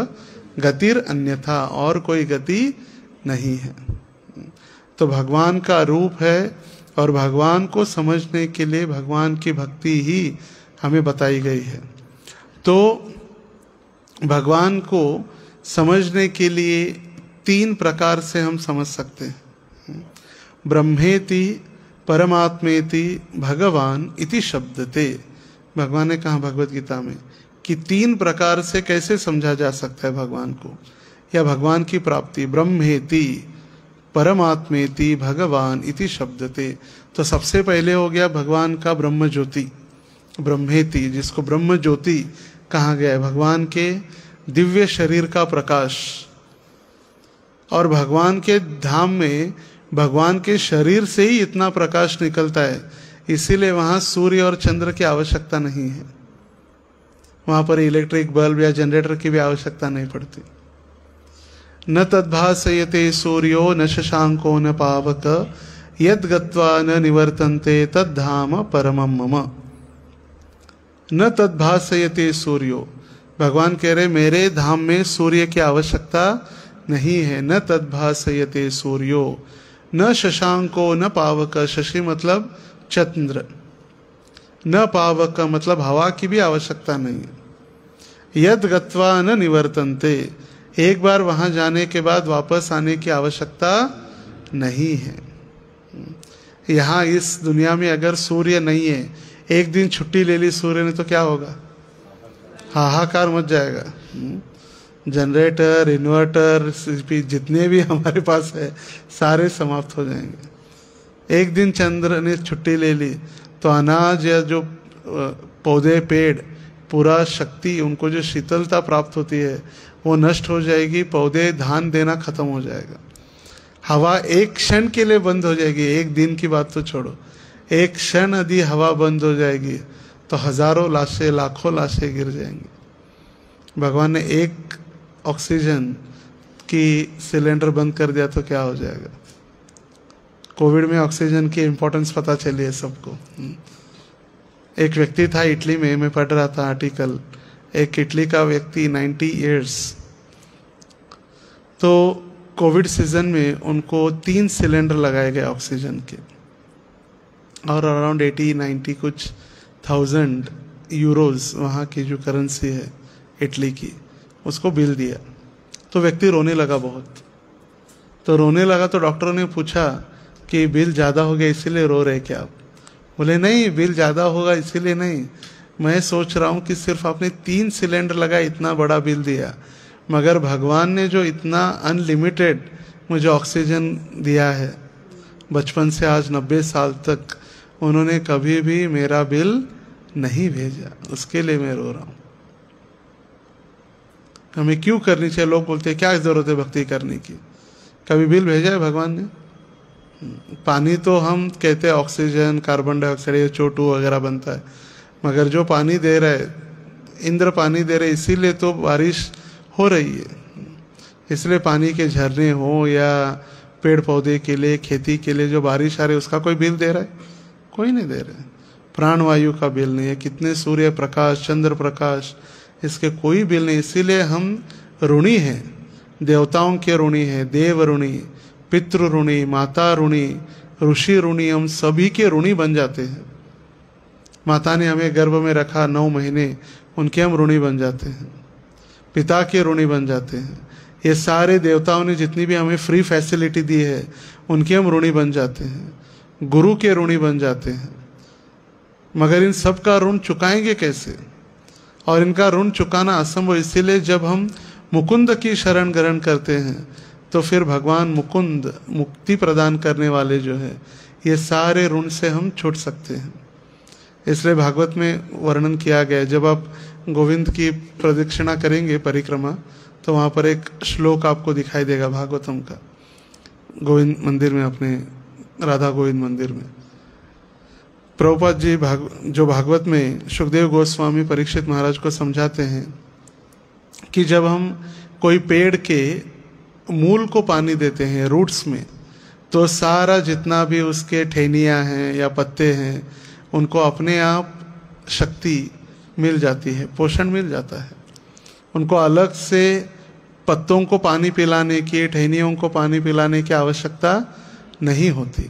गतिर अन्यथा, और कोई गति नहीं है। तो भगवान का रूप है, और भगवान को समझने के लिए भगवान की भक्ति ही हमें बताई गई है। तो भगवान को समझने के लिए 3 प्रकार से हम समझ सकते हैं। ब्रह्मेति परमात्मेति भगवान इति शब्दते। भगवान ने कहा भगवत गीता में कि 3 प्रकार से कैसे समझा जा सकता है भगवान को, या भगवान की प्राप्ति। ब्रह्मेति परमात्मेति भगवान इति शब्दते। तो सबसे पहले हो गया भगवान का ब्रह्म ज्योति, ब्रह्मेति, जिसको ब्रह्म ज्योति कहा गया है, भगवान के दिव्य शरीर का प्रकाश। और भगवान के धाम में भगवान के शरीर से ही इतना प्रकाश निकलता है, इसीलिए वहाँ सूर्य और चंद्र की आवश्यकता नहीं है। वहाँ पर इलेक्ट्रिक बल्ब या जनरेटर की भी आवश्यकता नहीं पड़ती। न तद्भासयते सूर्यो न शशांको न पावक, यद गत्वा न निवर्तन्ते तद्धाम परमं मम। न तद्भासयते सूर्यो, भगवान कह रहे मेरे धाम में सूर्य की आवश्यकता नहीं है। न तद्भासयते सूर्यो, न शशांको न पावक, शशि मतलब चंद्र, न पावक मतलब हवा की भी आवश्यकता नहीं है। यद गत्वा न निवर्तन्ते, एक बार वहां जाने के बाद वापस आने की आवश्यकता नहीं है। यहाँ इस दुनिया में अगर सूर्य नहीं है, एक दिन छुट्टी ले ली सूर्य ने तो क्या होगा? हाहाकार मच जाएगा। जनरेटर, इन्वर्टर, जितने भी हमारे पास है सारे समाप्त हो जाएंगे। एक दिन चंद्र ने छुट्टी ले ली तो अनाज या जो पौधे पेड़ पूरा शक्ति, उनको जो शीतलता प्राप्त होती है वो नष्ट हो जाएगी, पौधे धान देना खत्म हो जाएगा। हवा एक क्षण के लिए बंद हो जाएगी, एक दिन की बात तो छोड़ो, एक क्षण यदि हवा बंद हो जाएगी तो हजारों लाशें, लाखों लाशें गिर जाएंगी। भगवान ने एक ऑक्सीजन की सिलेंडर बंद कर दिया तो क्या हो जाएगा? कोविड में ऑक्सीजन की इंपॉर्टेंस पता चली है सबको। एक व्यक्ति था इटली में, मैं पढ़ रहा था आर्टिकल, एक इटली का व्यक्ति 90 इयर्स, तो कोविड सीजन में उनको 3 सिलेंडर लगाए गए ऑक्सीजन के, और अराउंड 80-90 कुछ थाउजेंड यूरोज वहाँ की जो करेंसी है इटली की, उसको बिल दिया। तो व्यक्ति रोने लगा बहुत, तो रोने लगा तो डॉक्टरों ने पूछा कि बिल ज़्यादा हो गया इसीलिए रो रहे क्या आप? बोले नहीं, बिल ज़्यादा होगा इसीलिए नहीं, मैं सोच रहा हूँ कि सिर्फ आपने 3 सिलेंडर लगाए, इतना बड़ा बिल दिया, मगर भगवान ने जो इतना अनलिमिटेड मुझे ऑक्सीजन दिया है, बचपन से आज 90 साल तक उन्होंने कभी भी मेरा बिल नहीं भेजा, उसके लिए मैं रो रहा हूँ। हमें क्यों करनी चाहिए? लोग बोलते हैं क्या जरूरत है भक्ति करने की? कभी बिल भेजा है भगवान ने? पानी तो हम कहते हैं ऑक्सीजन, कार्बन डाइऑक्साइड, ये CO2 वगैरह बनता है, मगर जो पानी दे रहा है, इंद्र पानी दे रहे, इसीलिए तो बारिश हो रही है। इसलिए पानी के झरने हो या पेड़ पौधे के लिए, खेती के लिए जो बारिश आ रही है, उसका कोई बिल दे रहा है? कोई नहीं दे रहा है। प्राणवायु का बिल नहीं है, कितने सूर्य प्रकाश, चंद्र प्रकाश, इसके कोई बिल नहीं। इसीलिए हम ऋणी हैं, देवताओं के ऋणी हैं, देव ऋणी, पितृ ऋणी, माता ऋणी, ऋषि ऋणी, हम सभी के ऋणी बन जाते हैं। माता ने हमें गर्भ में रखा 9 महीने, उनके हम ऋणी बन जाते हैं, पिता के ऋणी बन जाते हैं। ये सारे देवताओं ने जितनी भी हमें फ्री फैसिलिटी दी है, उनके हम ऋणी बन जाते हैं, गुरु के ऋणी बन जाते हैं। मगर इन सब का ऋण चुकाएंगे कैसे? और इनका ऋण चुकाना असंभव, इसीलिए जब हम मुकुंद की शरण ग्रहण करते हैं तो फिर भगवान मुकुंद, मुक्ति प्रदान करने वाले जो है, ये सारे ऋण से हम छूट सकते हैं। इसलिए भागवत में वर्णन किया गया है, जब आप गोविंद की प्रदक्षिणा करेंगे परिक्रमा, तो वहाँ पर एक श्लोक आपको दिखाई देगा भागवतम का, गोविंद मंदिर में, अपने राधा गोविंद मंदिर में। प्रभुपाद जी जो भागवत में सुखदेव गोस्वामी परीक्षित महाराज को समझाते हैं कि जब हम कोई पेड़ के मूल को पानी देते हैं, रूट्स में, तो सारा जितना भी उसके टहनियाँ हैं या पत्ते हैं, उनको अपने आप शक्ति मिल जाती है, पोषण मिल जाता है। उनको अलग से पत्तों को पानी पिलाने की, टहनियों को पानी पिलाने की आवश्यकता नहीं होती।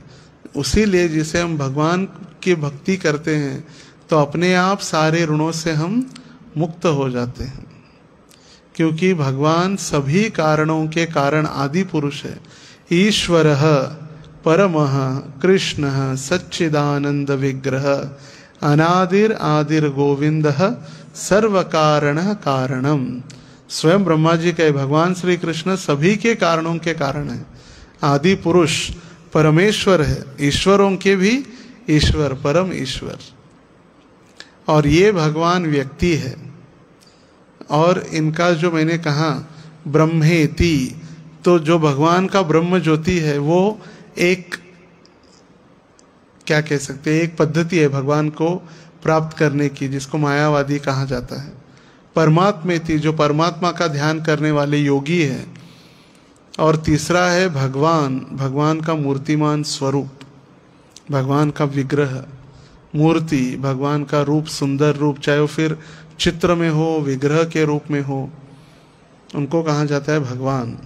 उसी लिए जिसे हम भगवान की भक्ति करते हैं तो अपने आप सारे ऋणों से हम मुक्त हो जाते हैं, क्योंकि भगवान सभी कारणों के कारण आदि पुरुष है। ईश्वरः परमः कृष्णः सच्चिदानंद विग्रह अनादिर आदिर गोविंदः सर्व कारणः कारणम। स्वयं ब्रह्मा जी कहे भगवान श्री कृष्ण सभी के कारणों के कारण है, आदि पुरुष परमेश्वर है, ईश्वरों के भी ईश्वर, परम ईश्वर। और ये भगवान व्यक्ति है। और इनका जो मैंने कहा ब्रह्मेति, तो जो भगवान का ब्रह्म ज्योति है वो एक, क्या कह सकते हैं, एक पद्धति है भगवान को प्राप्त करने की, जिसको मायावादी कहा जाता है। परमात्मेति, जो परमात्मा का ध्यान करने वाले योगी है। और तीसरा है भगवान, भगवान का मूर्तिमान स्वरूप, भगवान का विग्रह, मूर्ति, भगवान का रूप, सुंदर रूप, चाहे वो फिर चित्र में हो, विग्रह के रूप में हो, उनको कहा जाता है भगवान।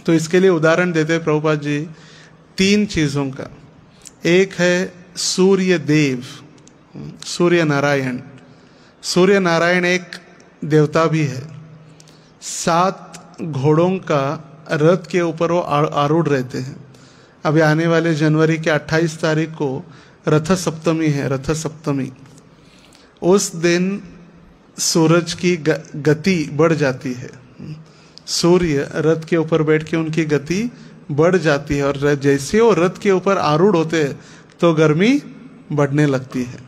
तो इसके लिए उदाहरण देते हैं प्रभुपाद जी तीन चीजों का। एक है सूर्य देव, सूर्य नारायण। सूर्य नारायण एक देवता भी है। 7 घोड़ों का रथ के ऊपर वो आरूढ़ रहते हैं। अभी आने वाले जनवरी के 28 तारीख को रथ सप्तमी है। रथ सप्तमी उस दिन सूरज की गति बढ़ जाती है। सूर्य रथ के ऊपर बैठ के उनकी गति बढ़ जाती है, और जैसे वो रथ के ऊपर आरूढ़ होते हैं तो गर्मी बढ़ने लगती है।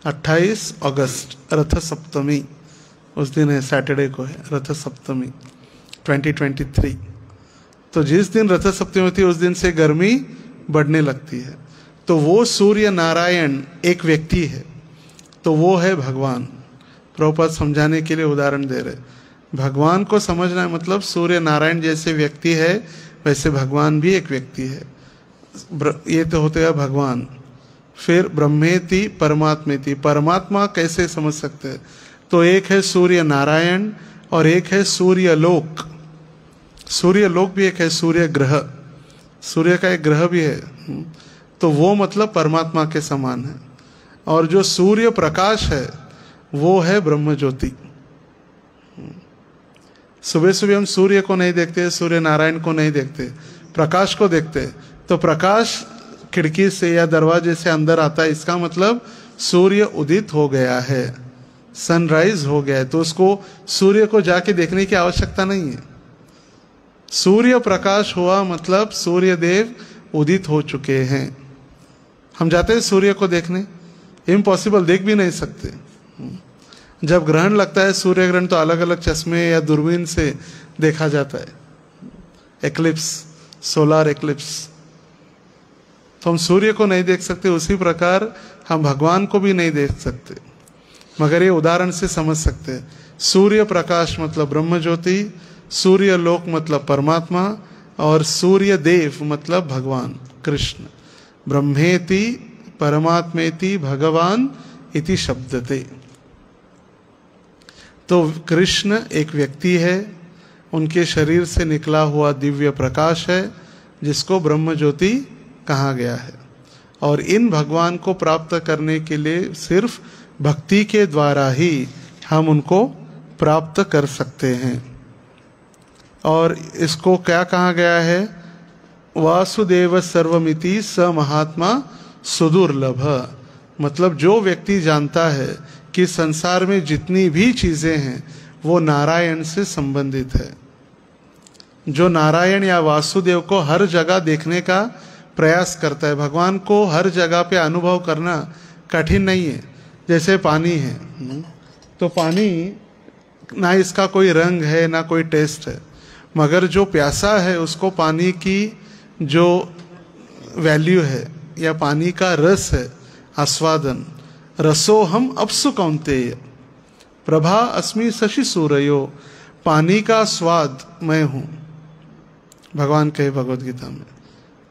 28 अगस्त रथ सप्तमी उस दिन है, सैटरडे को है रथ सप्तमी 2023। तो जिस दिन रथ सप्तमी होती है उस दिन से गर्मी बढ़ने लगती है। तो वो सूर्य नारायण एक व्यक्ति है, तो वो है भगवान। प्रभुपाद समझाने के लिए उदाहरण दे रहे, भगवान को समझना है मतलब सूर्य नारायण जैसे व्यक्ति है वैसे भगवान भी एक व्यक्ति है। ये तो होते हैं भगवान। फिर ब्रह्मेति परमात्मेति, परमात्मा कैसे समझ सकते हैं? तो एक है सूर्य नारायण और एक है सूर्य लोक। सूर्य लोक भी एक है, सूर्य ग्रह, सूर्य का एक ग्रह भी है। तो वो मतलब परमात्मा के समान है। और जो सूर्य प्रकाश है वो है ब्रह्म ज्योति। सुबह सुबह हम सूर्य को नहीं देखते, सूर्य नारायण को नहीं देखते, प्रकाश को देखते। तो प्रकाश खिड़की से या दरवाजे से अंदर आता है, इसका मतलब सूर्य उदित हो गया है, सनराइज हो गया है। तो उसको सूर्य को जाके देखने की आवश्यकता नहीं है। सूर्य प्रकाश हुआ मतलब सूर्य देव उदित हो चुके हैं। हम जाते हैं सूर्य को देखने, इम्पॉसिबल, देख भी नहीं सकते। जब ग्रहण लगता है, सूर्य ग्रहण, तो अलग अलग चश्मे या दूरबीन से देखा जाता है, एक्लिप्स, सोलर एक्लिप्स। तो हम सूर्य को नहीं देख सकते, उसी प्रकार हम भगवान को भी नहीं देख सकते, मगर ये उदाहरण से समझ सकते हैं। सूर्य प्रकाश मतलब ब्रह्म ज्योति, सूर्य लोक मतलब परमात्मा, और सूर्य देव मतलब भगवान कृष्ण। ब्रह्मेति परमात्मेति भगवान इति शब्दते। तो कृष्ण एक व्यक्ति है, उनके शरीर से निकला हुआ दिव्य प्रकाश है जिसको ब्रह्म ज्योति कहा गया है। और इन भगवान को प्राप्त करने के लिए सिर्फ भक्ति के द्वारा ही हम उनको प्राप्त कर सकते हैं। और इसको क्या कहा गया है? वासुदेव सर्वमिति स महात्मा सुदुर्लभ। मतलब जो व्यक्ति जानता है कि संसार में जितनी भी चीजें हैं वो नारायण से संबंधित है, जो नारायण या वासुदेव को हर जगह देखने का प्रयास करता है। भगवान को हर जगह पे अनुभव करना कठिन नहीं है। जैसे पानी है, तो पानी ना इसका कोई रंग है ना कोई टेस्ट है, मगर जो प्यासा है उसको पानी की जो वैल्यू है या पानी का रस है, आस्वादन, रसो हम अपसु कौन्तेय प्रभा अस्मि शशि सूर्यो, पानी का स्वाद मैं हूं। भगवान कहे भगवद गीता में,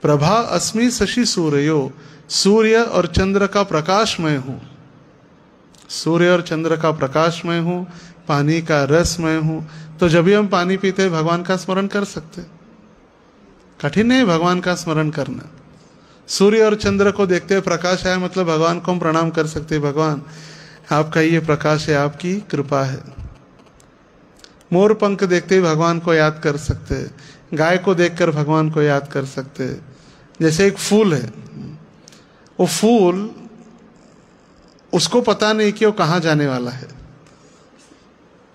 प्रभा अस्मि शशि सूर्यो, सूर्य और चंद्र का प्रकाश मैं हूं। सूर्य और चंद्र का प्रकाश मैं हूं, पानी का रस मैं हूं। तो जब भी हम पानी पीते भगवान का स्मरण कर सकते, कठिन नहीं भगवान का स्मरण करना। सूर्य और चंद्र को देखते प्रकाश आया मतलब भगवान को हम प्रणाम कर सकते, भगवान आपका ये प्रकाश है, आपकी कृपा है। मोर पंख देखते ही भगवान को याद कर सकते, गाय को देखकर भगवान को याद कर सकते। जैसे एक फूल है, वो फूल उसको पता नहीं कि वो कहाँ जाने वाला है।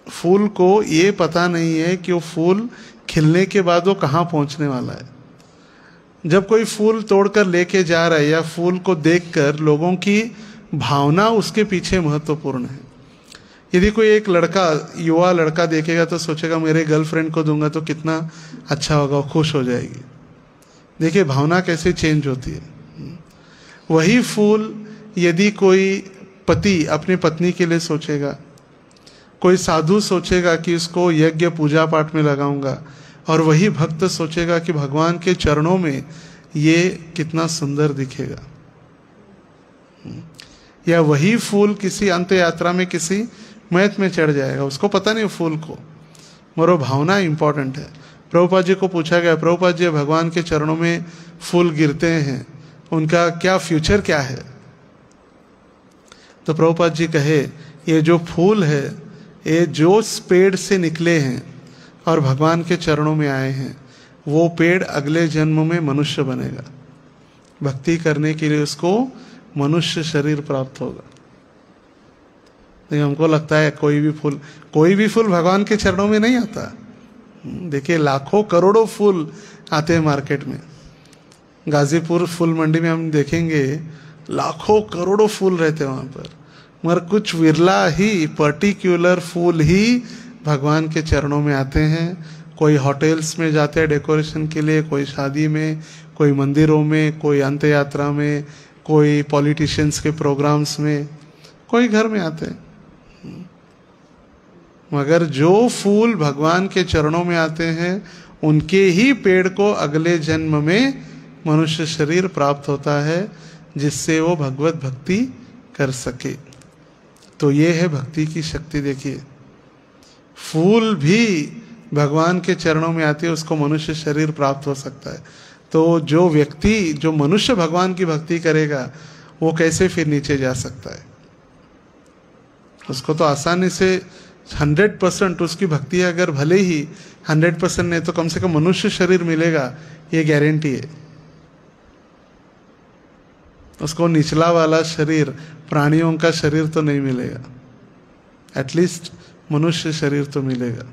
फूल को ये पता नहीं है कि वो फूल खिलने के बाद वो कहाँ पहुंचने वाला है। जब कोई फूल तोड़कर लेके जा रहा है या फूल को देखकर लोगों की भावना उसके पीछे महत्वपूर्ण है। यदि कोई एक लड़का, युवा लड़का देखेगा तो सोचेगा मेरे गर्लफ्रेंड को दूंगा तो कितना अच्छा होगा, वो खुश हो जाएगी। देखिए भावना कैसे चेंज होती है। वही फूल यदि कोई पति अपनी पत्नी के लिए सोचेगा, कोई साधु सोचेगा कि इसको यज्ञ पूजा पाठ में लगाऊंगा, और वही भक्त सोचेगा कि भगवान के चरणों में ये कितना सुंदर दिखेगा। या वही फूल किसी अंत यात्रा में किसी मैत में चढ़ जाएगा, उसको पता नहीं फूल को, मगर भावना इंपॉर्टेंट है। प्रभुपाद जी को पूछा गया, प्रभुपाद जी भगवान के चरणों में फूल गिरते हैं, उनका क्या फ्यूचर क्या है? तो प्रभुपाद जी कहे, ये जो फूल है ये जो पेड़ से निकले हैं और भगवान के चरणों में आए हैं, वो पेड़ अगले जन्म में मनुष्य बनेगा। भक्ति करने के लिए उसको मनुष्य शरीर प्राप्त होगा। नहीं, हमको लगता है कोई भी फूल भगवान के चरणों में नहीं आता। देखिए लाखों करोड़ों फूल आते हैं मार्केट में। गाजीपुर फूल मंडी में हम देखेंगे लाखों करोड़ों फूल रहते हैं वहाँ पर, मगर कुछ विरला ही पर्टिकुलर फूल ही भगवान के चरणों में आते हैं। कोई होटल्स में जाते हैं डेकोरेशन के लिए, कोई शादी में, कोई मंदिरों में, कोई अंत यात्रा में, कोई पॉलिटिशियंस के प्रोग्राम्स में, कोई घर में आते हैं। मगर जो फूल भगवान के चरणों में आते हैं उनके ही पेड़ को अगले जन्म में मनुष्य शरीर प्राप्त होता है, जिससे वो भगवत भक्ति कर सके। तो ये है भक्ति की शक्ति। देखिए फूल भी भगवान के चरणों में आती है, उसको मनुष्य शरीर प्राप्त हो सकता है। तो जो व्यक्ति, जो मनुष्य भगवान की भक्ति करेगा, वो कैसे फिर नीचे जा सकता है? उसको तो आसानी से 100% उसकी भक्ति अगर भले ही 100% नहीं तो कम से कम मनुष्य शरीर मिलेगा, ये गारंटी है। उसको निचला वाला शरीर, प्राणियों का शरीर तो नहीं मिलेगा, एटलीस्ट मनुष्य शरीर तो मिलेगा।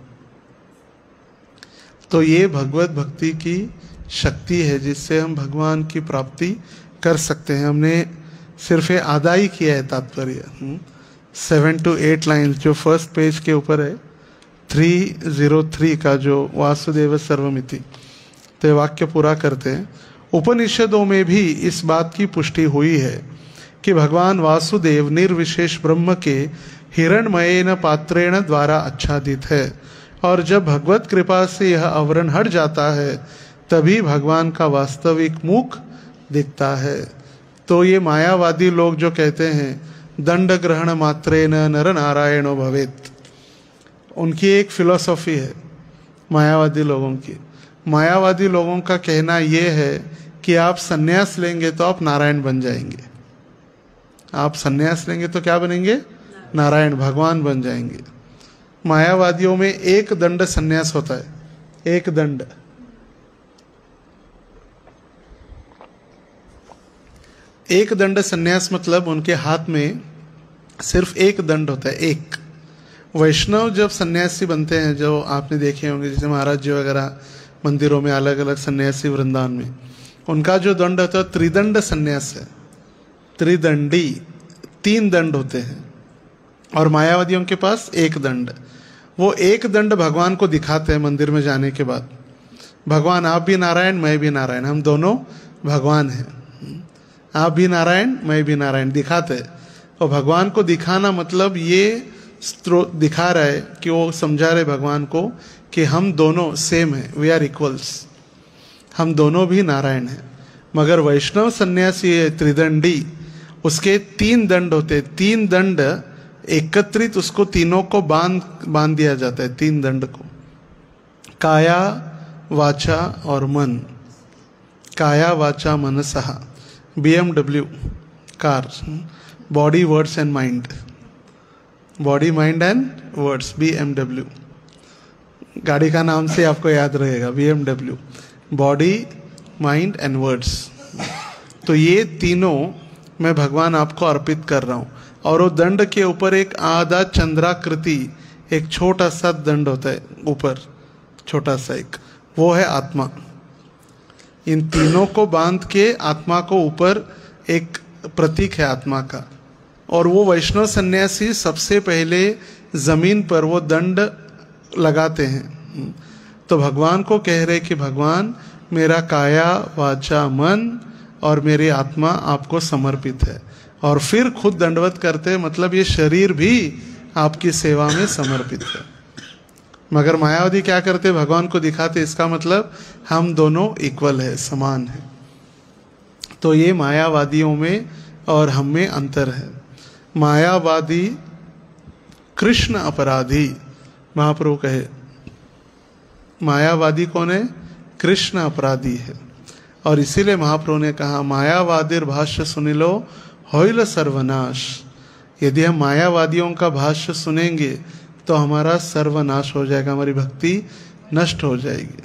तो ये भगवत भक्ति की शक्ति है जिससे हम भगवान की प्राप्ति कर सकते हैं। हमने सिर्फ आधा ही किया है तात्पर्य। 7 to 8 लाइन्स जो फर्स्ट पेज के ऊपर है, 303 का जो वासुदेव सर्वमिति, तो ये वाक्य पूरा करते हैं। उपनिषदों में भी इस बात की पुष्टि हुई है कि भगवान वासुदेव निर्विशेष ब्रह्म के हिरणमयेन पात्रेण द्वारा आच्छादित है, और जब भगवत कृपा से यह आवरण हट जाता है तभी भगवान का वास्तविक मुख दिखता है। तो ये मायावादी लोग जो कहते हैं दंड ग्रहण मात्रेन नर नारायणो भवेत्, उनकी एक फिलॉसफी है मायावादी लोगों की। मायावादी लोगों का कहना ये है कि आप सन्यास लेंगे तो आप नारायण बन जाएंगे। आप सन्यास लेंगे तो क्या बनेंगे? नारायण, भगवान बन जाएंगे। मायावादियों में एक दंड सन्यास होता है, एक दंड। एक दंड सन्यास मतलब उनके हाथ में सिर्फ एक दंड होता है, एक। वैष्णव जब सन्यासी बनते हैं, जो आपने देखे होंगे जैसे महाराज जी वगैरह मंदिरों में अलग अलग सन्यासी वृंदावन में, उनका जो दंड होता है त्रिदंड सन्यास है। त्रिदंडी, 3 दंड होते हैं, और मायावादियों के पास एक दंड। वो एक दंड भगवान को दिखाते हैं मंदिर में जाने के बाद, भगवान आप भी नारायण मैं भी नारायण, हम दोनों भगवान हैं। आप भी नारायण मैं भी नारायण दिखाते हैं। और भगवान को दिखाना मतलब ये दिखा रहा है कि वो समझा रहे भगवान को कि हम दोनों सेम हैं, वी आर इक्वल्स, हम दोनों भी नारायण हैं। मगर वैष्णव सन्यासी है त्रिदंडी, उसके 3 दंड होते, 3 दंड एकत्रित, उसको तीनों को बांध दिया जाता है, 3 दंड को, काया वाचा और मन। काया वाचा मनसः, BMW car, body words and mind, body mind and words, BMW गाड़ी का नाम से आपको याद रहेगा, BMW, body mind and words. तो ये तीनों मैं भगवान आपको अर्पित कर रहा हूँ। और वो दंड के ऊपर एक आधा चंद्राकृति, एक छोटा सा दंड होता है ऊपर, छोटा सा एक, वो है आत्मा। इन तीनों को बांध के आत्मा को ऊपर, एक प्रतीक है आत्मा का। और वो वैष्णव सन्यासी सबसे पहले जमीन पर वो दंड लगाते हैं। तो भगवान को कह रहे कि भगवान मेरा काया वाचा मन और मेरी आत्मा आपको समर्पित है। और फिर खुद दंडवत करते, मतलब ये शरीर भी आपकी सेवा में समर्पित है। मगर मायावादी क्या करते, भगवान को दिखाते, इसका मतलब हम दोनों इक्वल है, समान है। तो ये मायावादियों में और हम में अंतर है। मायावादी कृष्ण अपराधी, महाप्रभु कहे मायावादी कौन है? कृष्ण अपराधी है। और इसीलिए महाप्रभु ने कहा मायावादीर भाष्य सुनि लो होइल सर्वनाश। यदि हम मायावादियों का भाष्य सुनेंगे तो हमारा सर्वनाश हो जाएगा, हमारी भक्ति नष्ट हो जाएगी।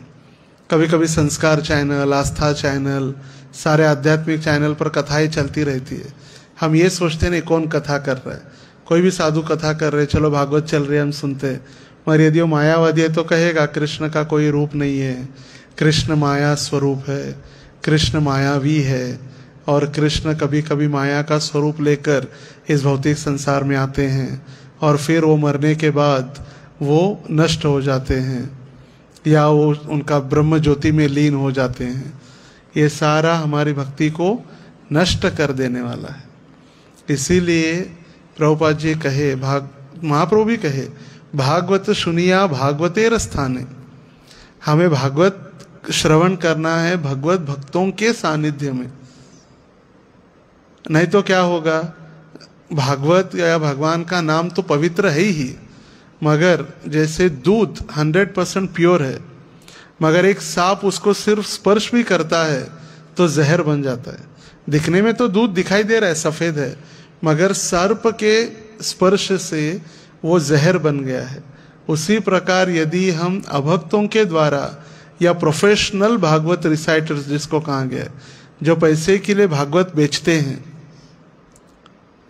कभी कभी संस्कार चैनल, आस्था चैनल, सारे आध्यात्मिक चैनल पर कथाएं चलती रहती है। हम ये सोचते नहीं कौन कथा कर रहा है, कोई भी साधु कथा कर रहे, चलो भागवत चल रही है हम सुनते हैं। मगर यदि वो मायावादी है तो कहेगा कृष्ण का कोई रूप नहीं है, कृष्ण माया स्वरूप है, कृष्ण मायावी है, और कृष्ण कभी कभी माया का स्वरूप लेकर इस भौतिक संसार में आते हैं और फिर वो मरने के बाद वो नष्ट हो जाते हैं या वो उनका ब्रह्म ज्योति में लीन हो जाते हैं। ये सारा हमारी भक्ति को नष्ट कर देने वाला है। इसीलिए प्रभुपाद जी कहे, महाप्रभु भी कहे, भागवत सुनिया भागवतेर स्थाने। हमें भागवत श्रवण करना है भगवत भक्तों के सानिध्य में, नहीं तो क्या होगा? भागवत या भगवान का नाम तो पवित्र है ही, मगर जैसे दूध 100% प्योर है, मगर एक सांप उसको सिर्फ स्पर्श भी करता है तो जहर बन जाता है। दिखने में तो दूध दिखाई दे रहा है, सफेद है, मगर सर्प के स्पर्श से वो जहर बन गया है। उसी प्रकार यदि हम अभक्तों के द्वारा या प्रोफेशनल भागवत रिसाइटर्स जिसको कहा गया है, जो पैसे के लिए भागवत बेचते हैं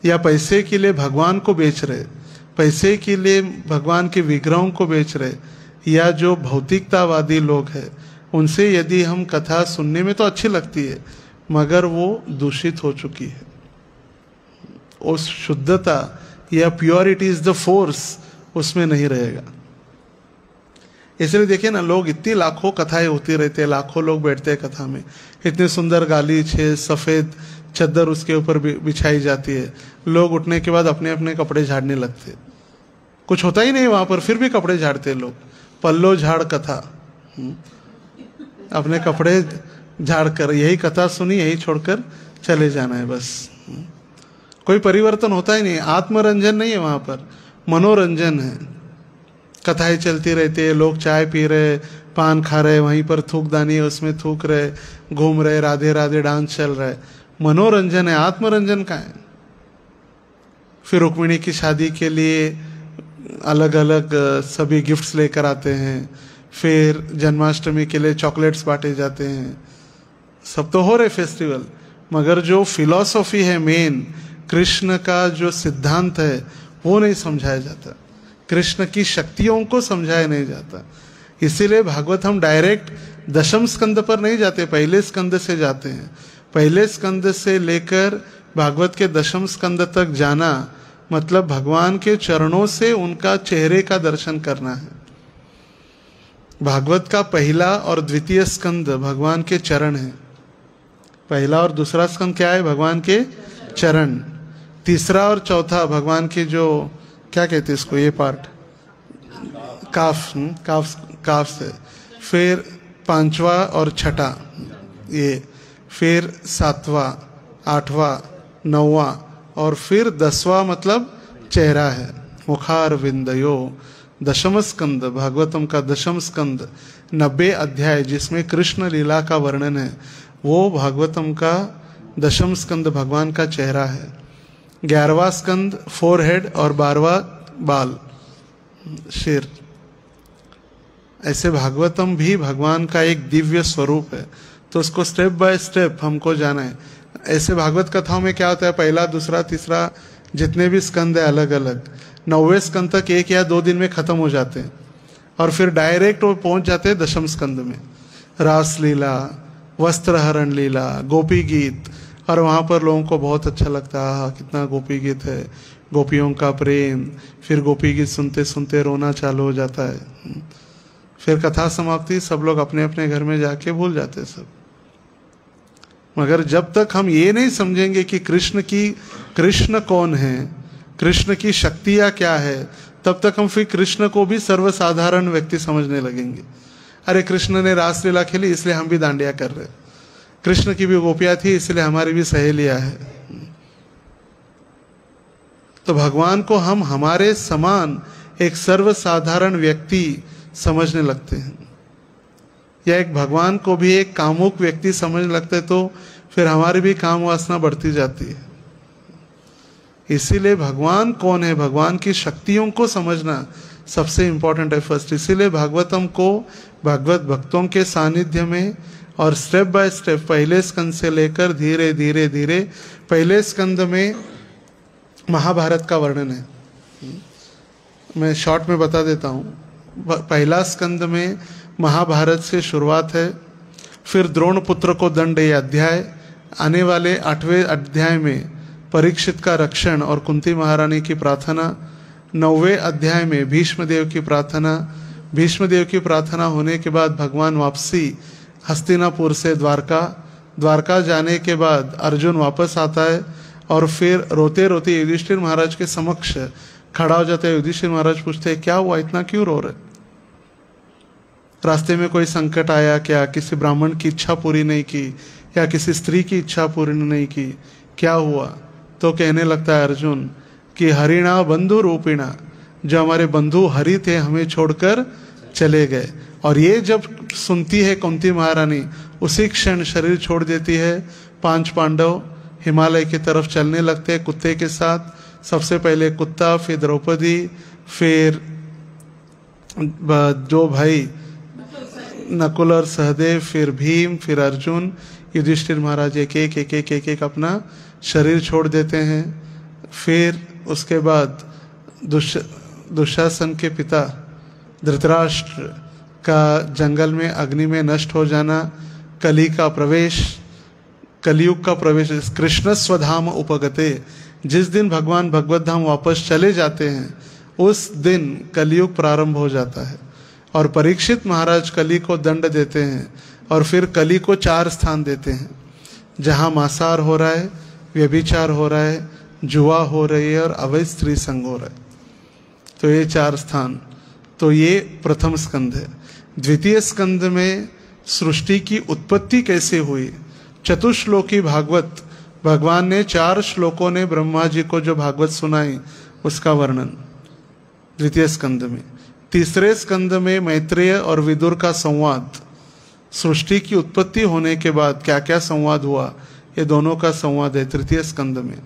या पैसे के लिए भगवान को बेच रहे, पैसे के लिए भगवान के विग्रहों को बेच रहे, या जो भौतिकतावादी लोग हैं, उनसे यदि हम कथा सुनने में तो अच्छी लगती है मगर वो दूषित हो चुकी है। उस शुद्धता या प्योरिटी इज द फोर्स उसमें नहीं रहेगा। इसलिए देखिए ना, लोग इतनी लाखों कथाएं होती रहती है, लाखों लोग बैठते हैं कथा में, इतने सुंदर गालीच है, सफ़ेद चद्दर उसके ऊपर बिछाई जाती है, लोग उठने के बाद अपने अपने कपड़े झाड़ने लगते, कुछ होता ही नहीं वहाँ पर, फिर भी कपड़े झाड़ते लोग। पल्लो झाड़ कथा, अपने कपड़े झाड़ कर यही कथा सुनी, यही छोड़कर चले जाना है बस। कोई परिवर्तन होता ही नहीं, आत्मरंजन नहीं है वहाँ पर, मनोरंजन है। कथाएं चलती रहती है, लोग चाय पी रहे, पान खा रहे, वहीं पर थूकदानी है उसमें थूक रहे, घूम रहे, राधे राधे डांस चल रहा है, मनोरंजन है। आत्मरंजन का है। फिर रुक्मिणी की शादी के लिए अलग अलग सभी गिफ्ट्स लेकर आते हैं, फिर जन्माष्टमी के लिए चॉकलेट्स बांटे जाते हैं, सब तो हो रहे फेस्टिवल, मगर जो फिलॉसफी है मेन, कृष्ण का जो सिद्धांत है वो नहीं समझाया जाता, कृष्ण की शक्तियों को समझाया नहीं जाता। इसीलिए भागवत हम डायरेक्ट दशम स्कंद पर नहीं जाते, पहले स्कंद से जाते हैं। पहले स्कंद से लेकर भागवत के दशम स्कंद तक जाना मतलब भगवान के चरणों से उनका चेहरे का दर्शन करना है। भागवत का पहला और द्वितीय स्कंद भगवान के चरण है। पहला और दूसरा स्कंद क्या है? भगवान के चरण। तीसरा और चौथा भगवान के जो क्या कहते हैं इसको, ये पार्ट काफ से, फिर पांचवा और छठा ये, फिर सातवां, आठवां, नौवां और फिर 10वां मतलब चेहरा है, मुखार विंदयो। दशम स्कंद भागवतम का दशम स्कंद 90 अध्याय जिसमें कृष्ण लीला का वर्णन है, वो भागवतम का दशम स्कंद भगवान का चेहरा है। 11वां स्कंद फोरहेड और 12वां बाल, सिर। ऐसे भागवतम भी भगवान का एक दिव्य स्वरूप है, तो उसको स्टेप बाय स्टेप हमको जाना है। ऐसे भागवत कथाओं में क्या होता है, पहला, दूसरा, तीसरा जितने भी स्कंद है अलग अलग, 9वें स्कंद तक 1 या 2 दिन में खत्म हो जाते हैं और फिर डायरेक्ट वो पहुंच जाते हैं दशम स्कंद में। रास लीला, वस्त्रहरण लीला, गोपी गीत, और वहाँ पर लोगों को बहुत अच्छा लगता है, कितना गोपी गीत है, गोपियों का प्रेम। फिर गोपी गीत सुनते सुनते रोना चालू हो जाता है। फिर कथा समाप्ति, सब लोग अपने अपने घर में जाके भूल जाते हैं सब। मगर जब तक हम ये नहीं समझेंगे कि कृष्ण कौन है, कृष्ण की शक्तियाँ क्या है, तब तक हम फिर कृष्ण को भी सर्वसाधारण व्यक्ति समझने लगेंगे। अरे कृष्ण ने रासलीला खेली इसलिए हम भी दांडिया कर रहे, कृष्ण की भी गोपियाँ थी इसलिए हमारी भी सहेलियाँ है। तो भगवान को हम हमारे समान एक सर्वसाधारण व्यक्ति समझने लगते हैं। या एक भगवान को भी एक कामुक व्यक्ति समझने लगते तो फिर हमारी भी काम वासना बढ़ती जाती है। इसीलिए भगवान कौन है, भगवान की शक्तियों को समझना सबसे इम्पोर्टेंट है फर्स्ट। इसीलिए भागवतम को भागवत भक्तों के सानिध्य में और स्टेप बाय स्टेप पहले स्कंद से लेकर धीरे धीरे धीरे, पहले स्कंद में महाभारत का वर्णन है, मैं शॉर्ट में बता देता हूँ। पहला स्कंद में महाभारत से शुरुआत है, फिर द्रोण पुत्र को दंड ये अध्याय, आने वाले 8वें अध्याय में परीक्षित का रक्षण और कुंती महारानी की प्रार्थना, 9वें अध्याय में भीष्म देव की प्रार्थना, भीष्म देव की प्रार्थना होने के बाद भगवान वापसी हस्तिनापुर से द्वारका जाने के बाद अर्जुन वापस आता है और फिर रोते रोते युधिष्ठिर महाराज के समक्ष खड़ा हो जाता है। युधिष्ठिर महाराज पूछते हैं क्या हुआ, इतना क्यों रो रहे, रास्ते में कोई संकट आया क्या, किसी ब्राह्मण की इच्छा पूरी नहीं की या किसी स्त्री की इच्छा पूरी नहीं की, क्या हुआ? तो कहने लगता है अर्जुन कि हरिणा बंधु रूपिणा, जो हमारे बंधु हरि थे हमें छोड़कर चले गए। और ये जब सुनती है कुंती महारानी, उसी क्षण शरीर छोड़ देती है। 5 पांडव हिमालय की तरफ चलने लगते हैं कुत्ते के साथ, सबसे पहले कुत्ता, फिर द्रौपदी, फिर जो भाई नकुल और सहदेव, फिर भीम, फिर अर्जुन, युधिष्ठिर महाराज एक एक अपना शरीर छोड़ देते हैं। फिर उसके बाद दुशासन के पिता धृतराष्ट्र का जंगल में अग्नि में नष्ट हो जाना, कलियुग का प्रवेश, कृष्ण स्वधाम उपगते, जिस दिन भगवान भगवत धाम वापस चले जाते हैं उस दिन कलियुग प्रारंभ हो जाता है। और परीक्षित महाराज कली को दंड देते हैं और फिर कली को 4 स्थान देते हैं, जहाँ मांसाहार हो रहा है, व्यभिचार हो रहा है, जुआ हो रही है और अवैध स्त्री संग हो रहा है। तो ये 4 स्थान, तो ये प्रथम स्कंद है। द्वितीय स्कंद में सृष्टि की उत्पत्ति कैसे हुई, चतुश्लोकी भागवत, भगवान ने 4 श्लोकों ने ब्रह्मा जी को जो भागवत सुनाई उसका वर्णन द्वितीय स्कंद में। तीसरे स्कंद में मैत्रेय और विदुर का संवाद, सृष्टि की उत्पत्ति होने के बाद क्या क्या संवाद हुआ, ये दोनों का संवाद है तृतीय स्कंद में।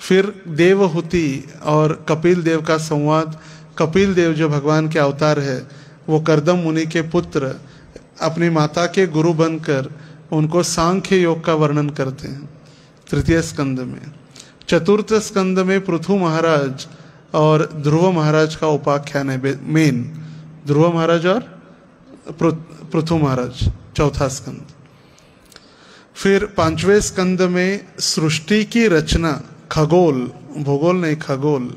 फिर देवहूति और कपिल देव का संवाद, कपिल देव जो भगवान के अवतार है, वो कर्दम मुनि के पुत्र अपनी माता के गुरु बनकर उनको सांख्य योग का वर्णन करते हैं तृतीय स्कंद में। चतुर्थ स्कंद में पृथु महाराज और ध्रुव महाराज का उपाख्यान है मेन, ध्रुव महाराज और पृथु महाराज, चौथा स्कंद। फिर 5वें स्कंद में सृष्टि की रचना, खगोल, भूगोल नहीं खगोल,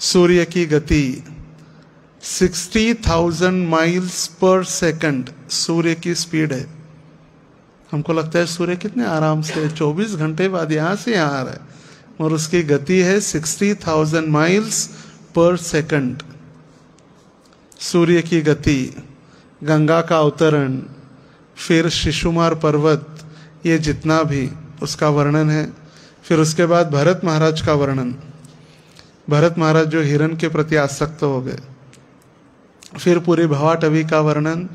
सूर्य की गति, 60,000 माइल्स पर सेकंड सूर्य की स्पीड है। हमको लगता है सूर्य कितने आराम से 24 घंटे बाद यहाँ से यहाँ आ रहा है, और उसकी गति है 60,000 माइल्स पर सेकंड, सूर्य की गति। गंगा का अवतरण, फिर शिशुमार पर्वत, ये जितना भी उसका वर्णन है। फिर उसके बाद भरत महाराज का वर्णन, भरत महाराज जो हिरण के प्रति आसक्त हो गए। फिर पूरी भवाटवी का वर्णन,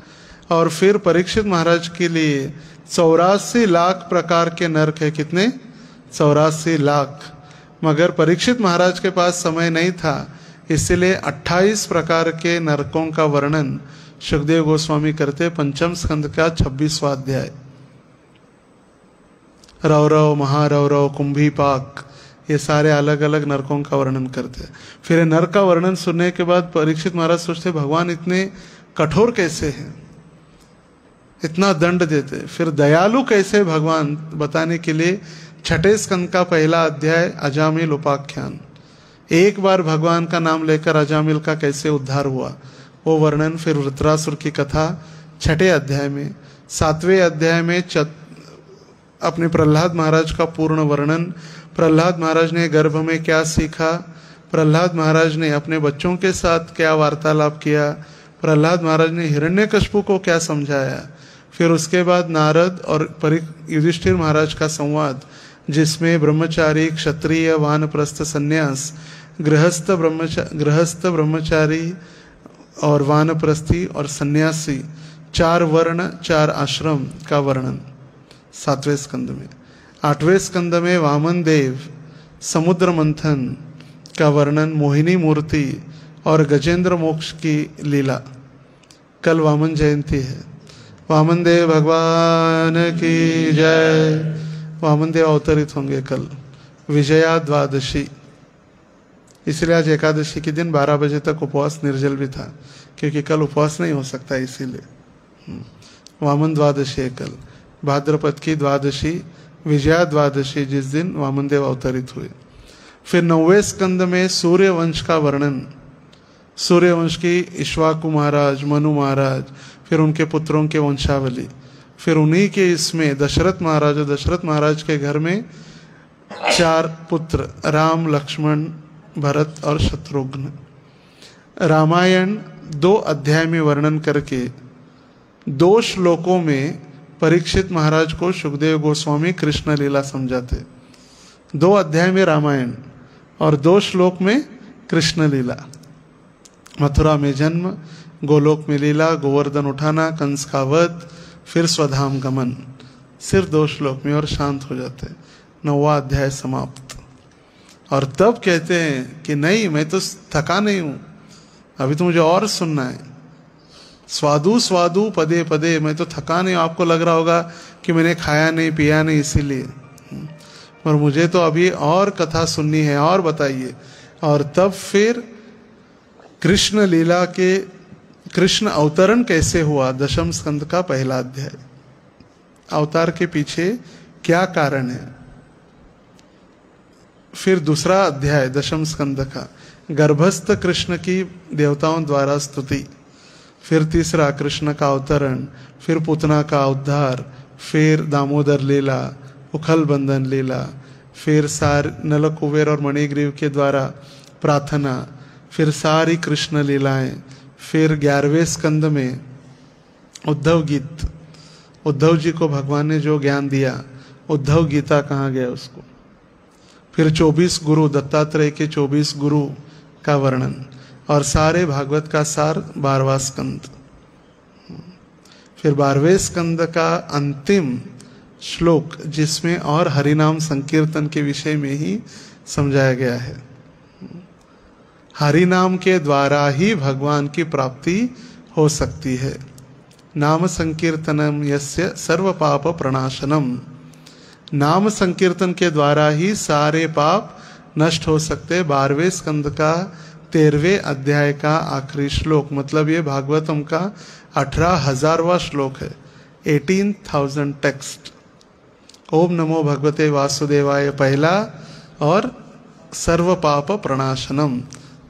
और फिर परीक्षित महाराज के लिए 84 लाख प्रकार के नरक है। कितने? 84 लाख। मगर परीक्षित महाराज के पास समय नहीं था, इसलिए 28 प्रकार के नरकों का वर्णन सुखदेव गोस्वामी करते। 5म स्कंद का 26वां अध्याय, रौरव, महारौरव, कुंभीपाक, ये सारे अलग अलग नरकों का वर्णन करते हैं। फिर नरक का वर्णन सुनने के बाद परीक्षित महाराज सोचते भगवान इतने कठोर कैसे हैं, इतना दंड देते। फिर दयालु कैसे भगवान बताने के लिए 6ठे स्कंद का पहला अध्याय अजामिल उपाख्यान, एक बार भगवान का नाम लेकर अजामिल का कैसे उद्धार हुआ वो वर्णन। फिर वृत्रासुर की कथा 6ठे अध्याय में। 7वें अध्याय में अपने प्रहलाद महाराज का पूर्ण वर्णन, प्रहलाद महाराज ने गर्भ में क्या सीखा, प्रहलाद महाराज ने अपने बच्चों के साथ क्या वार्तालाप किया, प्रहलाद महाराज ने हिरण्यकश्यप को क्या समझाया। फिर उसके बाद नारद और युधिष्ठिर महाराज का संवाद, जिसमें ब्रह्मचारी, क्षत्रिय, वानप्रस्थ, संन्यास, गृहस्थ ब्रह्मचारी और वानप्रस्थी और सन्यासी 4 वर्ण 4 आश्रम का वर्णन 7वें स्कंद में। 8वें स्कंद में वामन देव समुद्र मंथन का वर्णन, मोहिनी मूर्ति और गजेंद्र मोक्ष की लीला। कल वामन जयंती है। वामन देव भगवान की जय। वामन देव अवतरित होंगे कल, विजया द्वादशी। इसलिए आज एकादशी के दिन 12 बजे तक उपवास निर्जल भी था, क्योंकि कल उपवास नहीं हो सकता, इसीलिए। वामन द्वादशी है कल, भाद्रपद की द्वादशी, विजया द्वादशी, जिस दिन वामन देव अवतरित हुए। फिर 9वें स्कंद में सूर्य वंश का वर्णन, सूर्य वंश की इक्ष्वाकु महाराज, मनु महाराज, फिर उनके पुत्रों के वंशावली। फिर उन्हीं के इसमें दशरथ महाराज, और दशरथ महाराज के घर में 4 पुत्र, राम, लक्ष्मण, भरत और शत्रुघ्न। रामायण 2 अध्याय में वर्णन करके 2 श्लोकों में परीक्षित महाराज को सुखदेव गोस्वामी कृष्ण लीला समझाते। 2 अध्याय में रामायण और 2 श्लोक में कृष्ण लीला। मथुरा में जन्म, गोलोक में लीला, गोवर्धन उठाना, कंस का वध, फिर स्वधाम गमन, सिर्फ 2 श्लोक में, और शांत हो जाते। 9वां अध्याय समाप्त। और तब कहते हैं कि नहीं, मैं तो थका नहीं हूं, अभी तो मुझे और सुनना है। स्वादु स्वादु पदे पदे, मैं तो थका नहीं हूं। आपको लग रहा होगा कि मैंने खाया नहीं पिया नहीं इसीलिए, पर मुझे तो अभी और कथा सुननी है, और बताइए। और तब फिर कृष्ण लीला के, कृष्ण अवतरण कैसे हुआ, 10वें स्कंद का पहला अध्याय। अवतार के पीछे क्या कारण है। फिर दूसरा अध्याय 10वें स्कंद का, गर्भस्थ कृष्ण की देवताओं द्वारा स्तुति। फिर तीसरा कृष्ण का अवतरण, फिर पुतना का उद्धार, फिर दामोदर लीला, उखल बंधन लीला, फिर नल कुबेर और मणिग्रीव के द्वारा प्रार्थना, फिर सारी कृष्ण लीलाएं। फिर 11वें स्कंद में उद्धव गीत, उद्धव जी को भगवान ने जो ज्ञान दिया, उद्धव गीता कहा गया उसको। फिर 24 गुरु, दत्तात्रेय के 24 गुरु का वर्णन, और सारे भागवत का सार 12वां स्कंद। फिर 12वें स्कंद का अंतिम श्लोक, जिसमें और हरिनाम संकीर्तन के विषय में ही समझाया गया है। हरिनाम के द्वारा ही भगवान की प्राप्ति हो सकती है। नाम संकीर्तनम यस्य सर्व पाप प्रणाशनम। नाम संकीर्तन के द्वारा ही सारे पाप नष्ट हो सकते। 12वें स्कंद का 13वें अध्याय का आखिरी श्लोक, मतलब ये भागवतम का 18,000वां श्लोक है, 18,000 टेक्स्ट। ओम नमो भगवते वासुदेवाय पहला, और सर्व पाप प्रणाशनम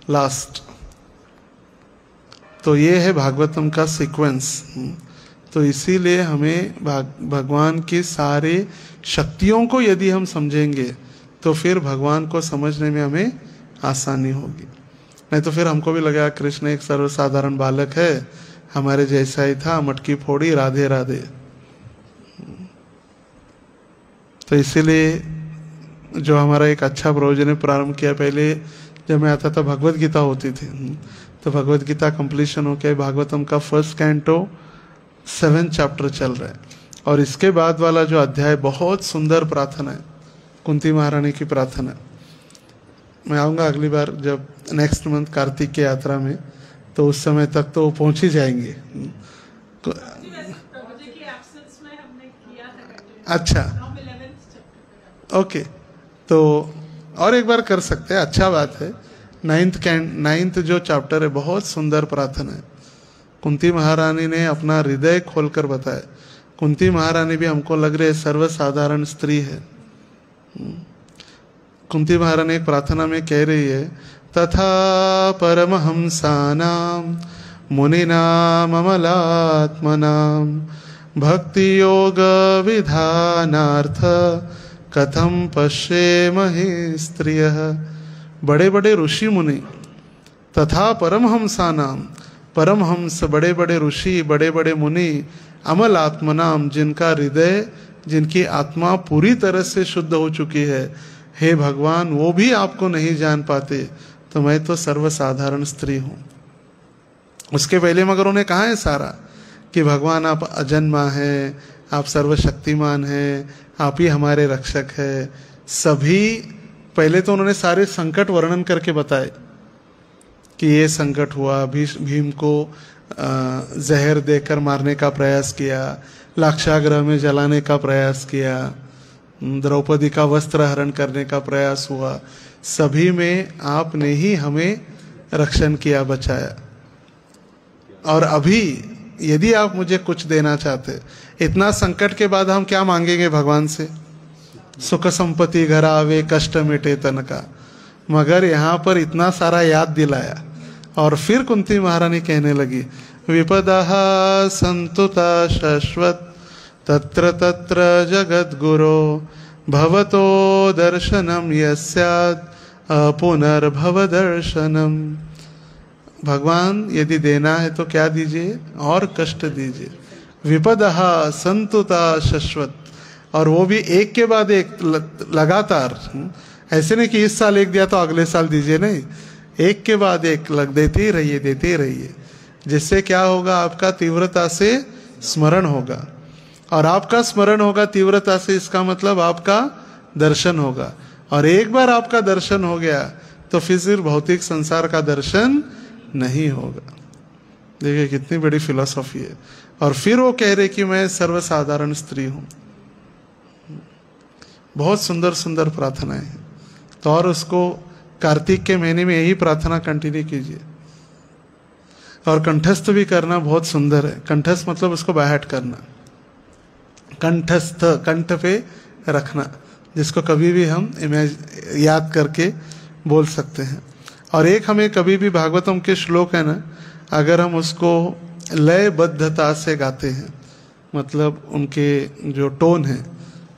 लास्ट। तो ये है भागवतम का सीक्वेंस। तो इसीलिए हमें भगवान की सारे शक्तियों को यदि हम समझेंगे तो फिर भगवान को समझने में हमें आसानी होगी। नहीं तो फिर हमको भी लगेगा कृष्ण एक सर्वसाधारण बालक है, हमारे जैसा ही था, मटकी फोड़ी, राधे राधे। तो इसीलिए जो हमारा एक अच्छा प्रोविजन ने प्रारंभ किया, पहले जब मैं आता था भगवत गीता होती थी, तो भगवत गीता कंप्लीशन हो के भागवतम का 1st कैंटो 7th चैप्टर चल रहा है। और इसके बाद वाला जो अध्याय बहुत सुंदर प्रार्थना है, कुंती महारानी की प्रार्थना। मैं आऊँगा अगली बार जब नेक्स्ट मंथ कार्तिक की यात्रा में, तो उस समय तक तो पहुँच ही जाएंगे। अच्छा, ओके, तो और एक बार कर सकते हैं, अच्छा बात है। 9th जो चैप्टर है, बहुत सुंदर प्रार्थना है। कुंती महारानी ने अपना हृदय खोलकर बताया। कुंती महारानी भी हमको लग रही है सर्वसाधारण स्त्री है। कुंती महारानी एक प्रार्थना में कह रही है, तथा परमहंसानां मुनीनां अमलात्मनां भक्ति योग विधानार्थ कथम पश्येमहि स्त्रियः। बड़े बड़े ऋषि मुनि, तथा परमहंसानां, परमहंस बड़े बड़े ऋषि, बड़े बड़े मुनि, अमल आत्मनाम, जिनका हृदय, जिनकी आत्मा पूरी तरह से शुद्ध हो चुकी है, हे भगवान वो भी आपको नहीं जान पाते, तो मैं तो सर्वसाधारण स्त्री हूँ। उसके पहले मगर उन्हें कहा है सारा कि भगवान आप अजन्मा हैं, आप सर्वशक्तिमान हैं, आप ही हमारे रक्षक हैं। सभी पहले तो उन्होंने सारे संकट वर्णन करके बताए कि ये संकट हुआ, भीम को जहर देकर मारने का प्रयास किया, लाक्षागृह में जलाने का प्रयास किया, द्रौपदी का वस्त्र हरण करने का प्रयास हुआ। सभी में आपने ही हमें रक्षण किया, बचाया। और अभी यदि आप मुझे कुछ देना चाहते, इतना संकट के बाद हम क्या मांगेंगे भगवान से? सुख संपत्ति घर आवे, कष्ट मिटे तन का। मगर यहाँ पर इतना सारा याद दिलाया। और फिर कुंती महारानी कहने लगी, विपदः संतुता शाश्वत तत्र तत्र जगद्गुरो भवतो दर्शनम यस्यात् पुनर्भव दर्शनम। भगवान यदि देना है तो क्या दीजिए? और कष्ट दीजिए। विपदः संतुता शाश्वत, और वो भी एक के बाद एक लगातार। ऐसे नहीं कि इस साल एक दिया तो अगले साल दीजिए, नहीं, एक के बाद एक देते ही रहिए, देते ही रहिए। जिससे क्या होगा? आपका तीव्रता से स्मरण होगा, और आपका स्मरण होगा तीव्रता से, इसका मतलब आपका दर्शन होगा। और एक बार आपका दर्शन हो गया तो फिर भौतिक संसार का दर्शन नहीं होगा। देखिए कितनी बड़ी फिलॉसफी है। और फिर वो कह रहे कि मैं सर्वसाधारण स्त्री हूं। बहुत सुंदर सुंदर प्रार्थनाएं हैं। तो और उसको कार्तिक के महीने में यही प्रार्थना कंटिन्यू कीजिए, और कंठस्थ भी करना बहुत सुंदर है। कंठस्थ मतलब उसको बाहट करना, कंठस्थ, कंठ पे रखना, जिसको कभी भी हम याद करके बोल सकते हैं। और एक हमें कभी भी भागवतम के श्लोक है ना, अगर हम उसको लयबद्धता से गाते हैं, मतलब उनके जो टोन है,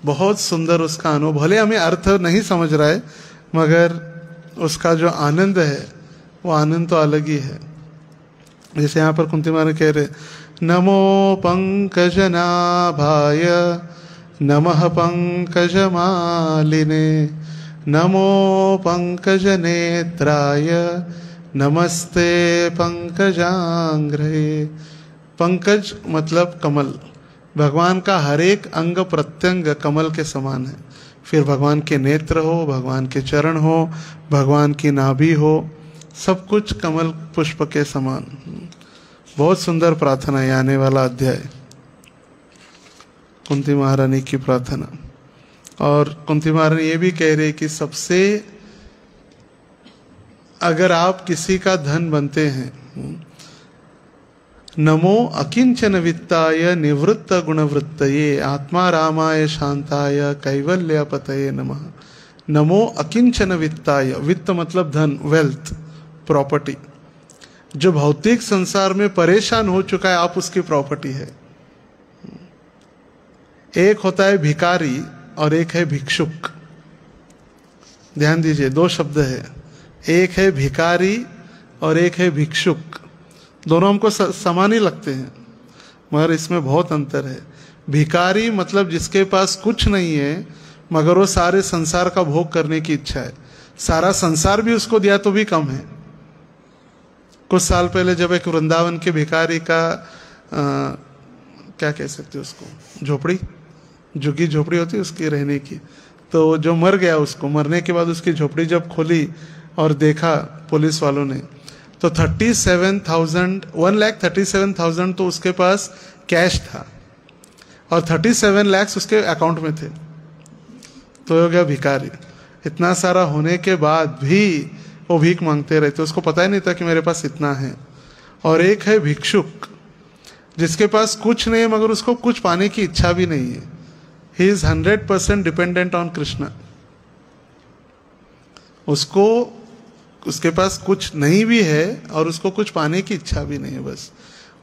बहुत सुंदर उसका अनुभव। भले हमें अर्थ नहीं समझ रहा है, मगर उसका जो आनंद है वो आनंद तो अलग ही है। जैसे यहाँ पर कुंती महारानी कह रहे, नमो पंकजनाभाय नमः पंकजमालिने नमो पंकजनेत्राय नमस्ते पंकजांग्रहे। पंकज मतलब कमल। भगवान का हर एक अंग प्रत्यंग कमल के समान है। फिर भगवान के नेत्र हो, भगवान के चरण हो, भगवान की नाभि हो, सब कुछ कमल पुष्प के समान। बहुत सुंदर प्रार्थना है आने वाला अध्याय, कुंती महारानी की प्रार्थना। और कुंती महारानी ये भी कह रही कि सबसे, अगर आप किसी का धन बनते हैं, नमो अकिंचन वित्ताय निवृत्त गुणवृत्तये आत्मा रामाय शांताय कैवल्य पतये नमः। नमो अकिंचन वित्ताय, वित्त मतलब धन, वेल्थ, प्रॉपर्टी। जो भौतिक संसार में परेशान हो चुका है, आप उसकी प्रॉपर्टी है। एक होता है भिखारी और एक है भिक्षुक। ध्यान दीजिए, दो शब्द है, एक है भिखारी और एक है भिक्षुक। दोनों हमको समान ही लगते हैं, मगर इसमें बहुत अंतर है। भिखारी मतलब जिसके पास कुछ नहीं है, मगर वो सारे संसार का भोग करने की इच्छा है। सारा संसार भी उसको दिया तो भी कम है। कुछ साल पहले जब एक वृंदावन के भिखारी का क्या कह सकते उसको, झोपड़ी, झुग्गी झोपड़ी होती है उसकी रहने की, तो जो मर गया, उसको मरने के बाद उसकी झोपड़ी जब खोली और देखा पुलिस वालों ने, तो 1,37,000 तो उसके पास कैश था और 37 लाख उसके अकाउंट में थे। तो हो गया भिखारी। इतना सारा होने के बाद भी वो भीख मांगते रहते, उसको पता ही नहीं था कि मेरे पास इतना है। और एक है भिक्षुक, जिसके पास कुछ नहीं है मगर उसको कुछ पाने की इच्छा भी नहीं है। He is 100% dependent on Krishna. उसको, उसके पास कुछ नहीं भी है और उसको कुछ पाने की इच्छा भी नहीं है, बस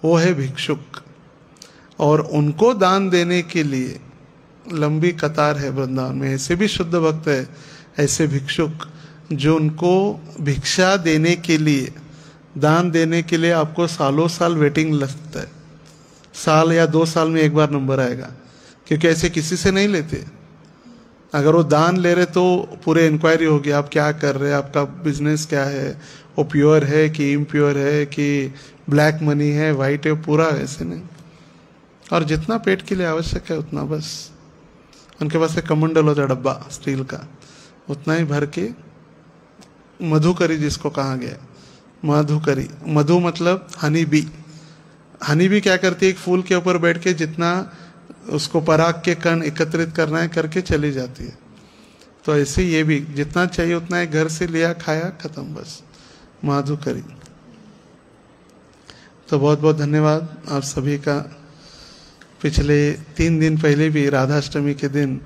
वो है भिक्षुक। और उनको दान देने के लिए लंबी कतार है वृंदावन में। ऐसे भी शुद्ध भक्त है, ऐसे भिक्षुक जो उनको भिक्षा देने के लिए, दान देने के लिए आपको सालों साल वेटिंग लगता है। साल या 2 साल में एक बार नंबर आएगा, क्योंकि ऐसे किसी से नहीं लेते। अगर वो दान ले रहे तो पूरे इंक्वायरी होगी, आप क्या कर रहे हैं, आपका बिजनेस क्या है, वो प्योर है कि इम्प्योर है, कि ब्लैक मनी है, वाइट है, पूरा। ऐसे नहीं, और जितना पेट के लिए आवश्यक है उतना बस। उनके पास एक कमंडल होता है डब्बा स्टील का, उतना ही भर के मधुकरी जिसको कहा गया, मधुकरी, मधु मतलब हनी बी। हनी बी क्या करती है, एक फूल के ऊपर बैठ के जितना उसको पराग के कण एकत्रित करना है करके चली जाती है। तो ऐसे ये भी जितना चाहिए उतना है, घर से लिया खाया खत्म बस, मधुकरी। तो बहुत बहुत धन्यवाद आप सभी का। पिछले 3 दिन पहले भी राधाष्टमी के दिन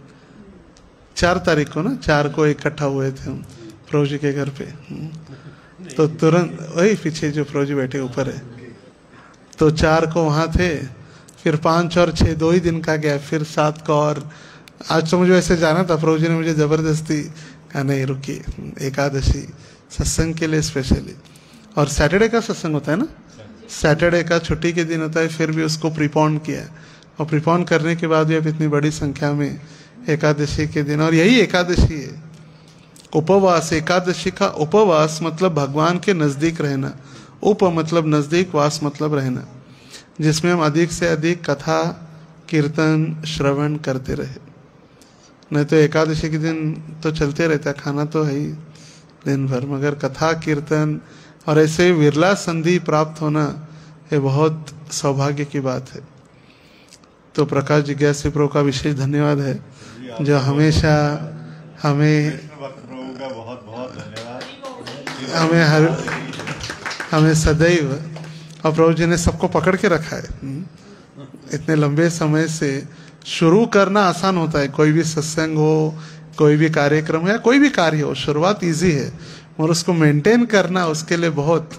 4 तारीख को ना, 4 को इकट्ठा हुए थे हम प्रभु जी के घर पे। तो तुरंत वही पीछे जो प्रभु जी बैठे ऊपर है, तो 4 को वहाँ थे, फिर 5 और 6 2 ही दिन का गया, फिर 7 को। और आज तो मुझे वैसे जाना था, प्रभु जी ने मुझे जबरदस्ती कहा नहीं रुकिए, एकादशी सत्संग के लिए स्पेशली। और सैटरडे का सत्संग होता है ना, सैटरडे का छुट्टी के दिन होता है, फिर भी उसको प्रीपोन किया। और प्रीपोन करने के बाद भी अब इतनी बड़ी संख्या में एकादशी के दिन, और यही एकादशी है उपवास। एकादशी का उपवास मतलब भगवान के नज़दीक रहना, उप मतलब नज़दीक, वास मतलब रहना, जिसमें हम अधिक से अधिक कथा कीर्तन श्रवण करते रहे। नहीं तो एकादशी के दिन तो चलते रहता है, खाना तो है ही दिन भर, मगर कथा कीर्तन और ऐसे विरला संधि प्राप्त होना ये बहुत सौभाग्य की बात है। तो प्रकाश जिज्ञासी प्रभु का विशेष धन्यवाद है, जो हमेशा हमें हमें सदैव, और प्रभु जी ने सबको पकड़ के रखा है। इतने लंबे समय से शुरू करना आसान होता है, कोई भी सत्संग हो, कोई भी कार्यक्रम हो या कोई भी कार्य हो, शुरुआत इजी है, और उसको मेंटेन करना उसके लिए बहुत।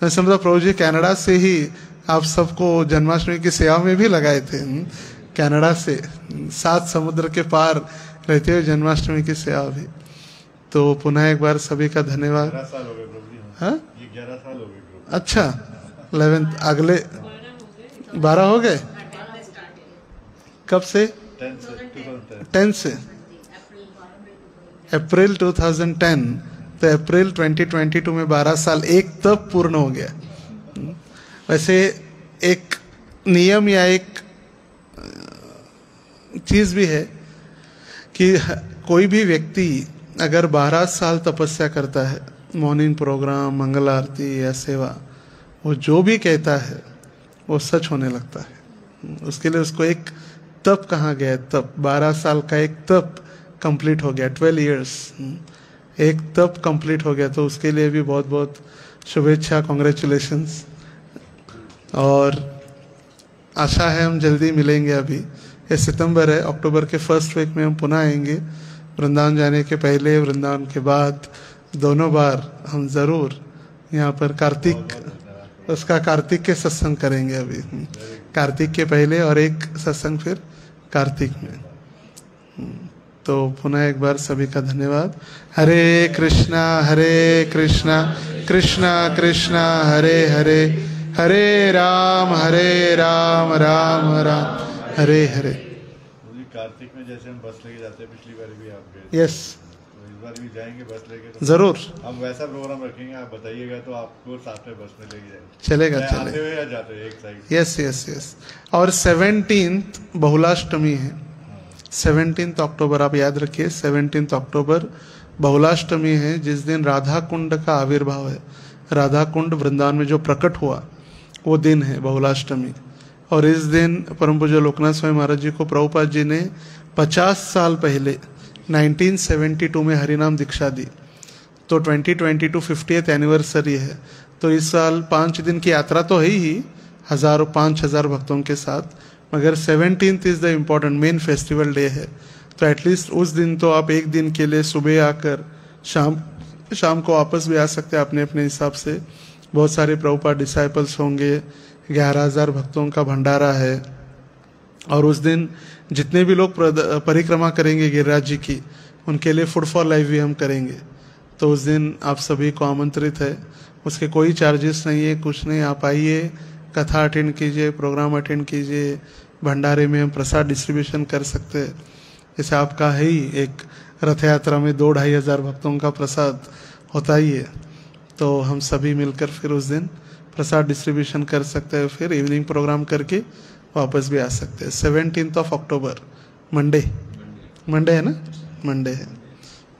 मैं समझा प्रभु जी कनाडा से ही आप सबको जन्माष्टमी की सेवा में भी लगाए थे, कनाडा से 7 समुद्र के पार रहते हुए जन्माष्टमी की सेवा भी। तो पुनः एक बार सभी का धन्यवाद। 11 साल हो गए प्रभु जी। हाँ, ये 11 साल हो गए। अच्छा 11 अगले 12 हो गए। कब से? 10 से अप्रैल 2010। तो अप्रैल 2022 में 12 साल एक तब पूर्ण हो गया। वैसे एक नियम या एक चीज भी है कि कोई भी व्यक्ति अगर 12 साल तपस्या करता है, मॉर्निंग प्रोग्राम, मंगल आरती या सेवा, वो जो भी कहता है वो सच होने लगता है। उसके लिए उसको एक तप कहा गया है, तप। 12 साल का एक तप कंप्लीट हो गया, 12 इयर्स एक तप कंप्लीट हो गया। तो उसके लिए भी बहुत बहुत शुभेच्छा, कॉन्ग्रेचुलेशंस। और आशा है हम जल्दी मिलेंगे। अभी ये सितंबर है, अक्टूबर के फर्स्ट वीक में हम पुनः आएंगे। वृंदावन जाने के पहले, वृंदावन के बाद, दोनों बार हम ज़रूर यहाँ पर कार्तिक, उसका कार्तिक के सत्संग करेंगे। अभी कार्तिक के पहले और एक सत्संग फिर कार्तिक में। तो पुनः एक बार सभी का धन्यवाद। हरे कृष्णा कृष्णा कृष्णा हरे हरे, हरे राम राम राम हरे हरे। कार्तिक में जैसे हम बस लेके जाते हैं, पिछली बार भी आप गए। यस, तो इस बार भी जाएंगे बस लेके। तो जरूर हम वैसा प्रोग्राम रखेंगे, आप बताइएगा तो आपको साथ में बस में लेके जाएंगे। चलेगा आते हुए या जाते हुए एक साइड। Yes yes yes. और 17 बहुलाष्टमी है, 17 अक्टूबर, आप याद रखिए 17 अक्टूबर बहुलाष्टमी है, जिस दिन राधा कुंड का आविर्भाव है। राधा कुंड वृंदावन में जो प्रकट हुआ वो दिन है बहुलाष्टमी। और इस दिन परम पूज्य लोकनाथ स्वामी महाराज जी को प्रभुपाद जी ने 50 साल पहले 1972 में हरिनाम दीक्षा दी। तो 2022 50th एनिवर्सरी है। तो इस साल 5 दिन की यात्रा तो है ही, 5,000 भक्तों के साथ, मगर 17th is the important main festival day है। तो एटलीस्ट उस दिन तो आप एक दिन के लिए सुबह आकर शाम को वापस भी आ सकते हैं अपने अपने हिसाब से। बहुत सारे प्रभुपाद डिसाइपल्स होंगे, 11,000 भक्तों का भंडारा है। और उस दिन जितने भी लोग परिक्रमा करेंगे गिरिराज जी की, उनके लिए फूड फॉर लाइफ भी हम करेंगे। तो उस दिन आप सभी को आमंत्रित है, उसके कोई चार्जेस नहीं है, कुछ नहीं। आप आइए, कथा अटेंड कीजिए, प्रोग्राम अटेंड कीजिए। भंडारे में हम प्रसाद डिस्ट्रीब्यूशन कर सकते हैं। जैसे आपका है ही एक रथ यात्रा में 2-2.5 हज़ार भक्तों का प्रसाद होता ही है। तो हम सभी मिलकर फिर उस दिन प्रसाद डिस्ट्रीब्यूशन कर सकते हैं। फिर इवनिंग प्रोग्राम करके वापस भी आ सकते हैं। 17 अक्टूबर मंडे है ना, मंडे है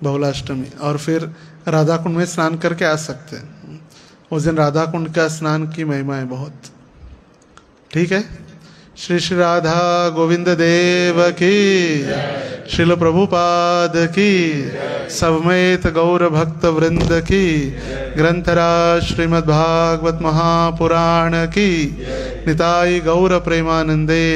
बहुलाष्टमी। और फिर राधा कुंड में स्नान करके आ सकते हैं। उस दिन राधा कुंड का स्नान की महिमा है बहुत। ठीक है। श्री श्री राधा गोविंद देव की, श्रील प्रभुपाद की, सवमेत गौर भक्त वृंद की, ग्रंथराज श्रीमद् भागवत महापुराण की, निताई गौर प्रेमानंदे।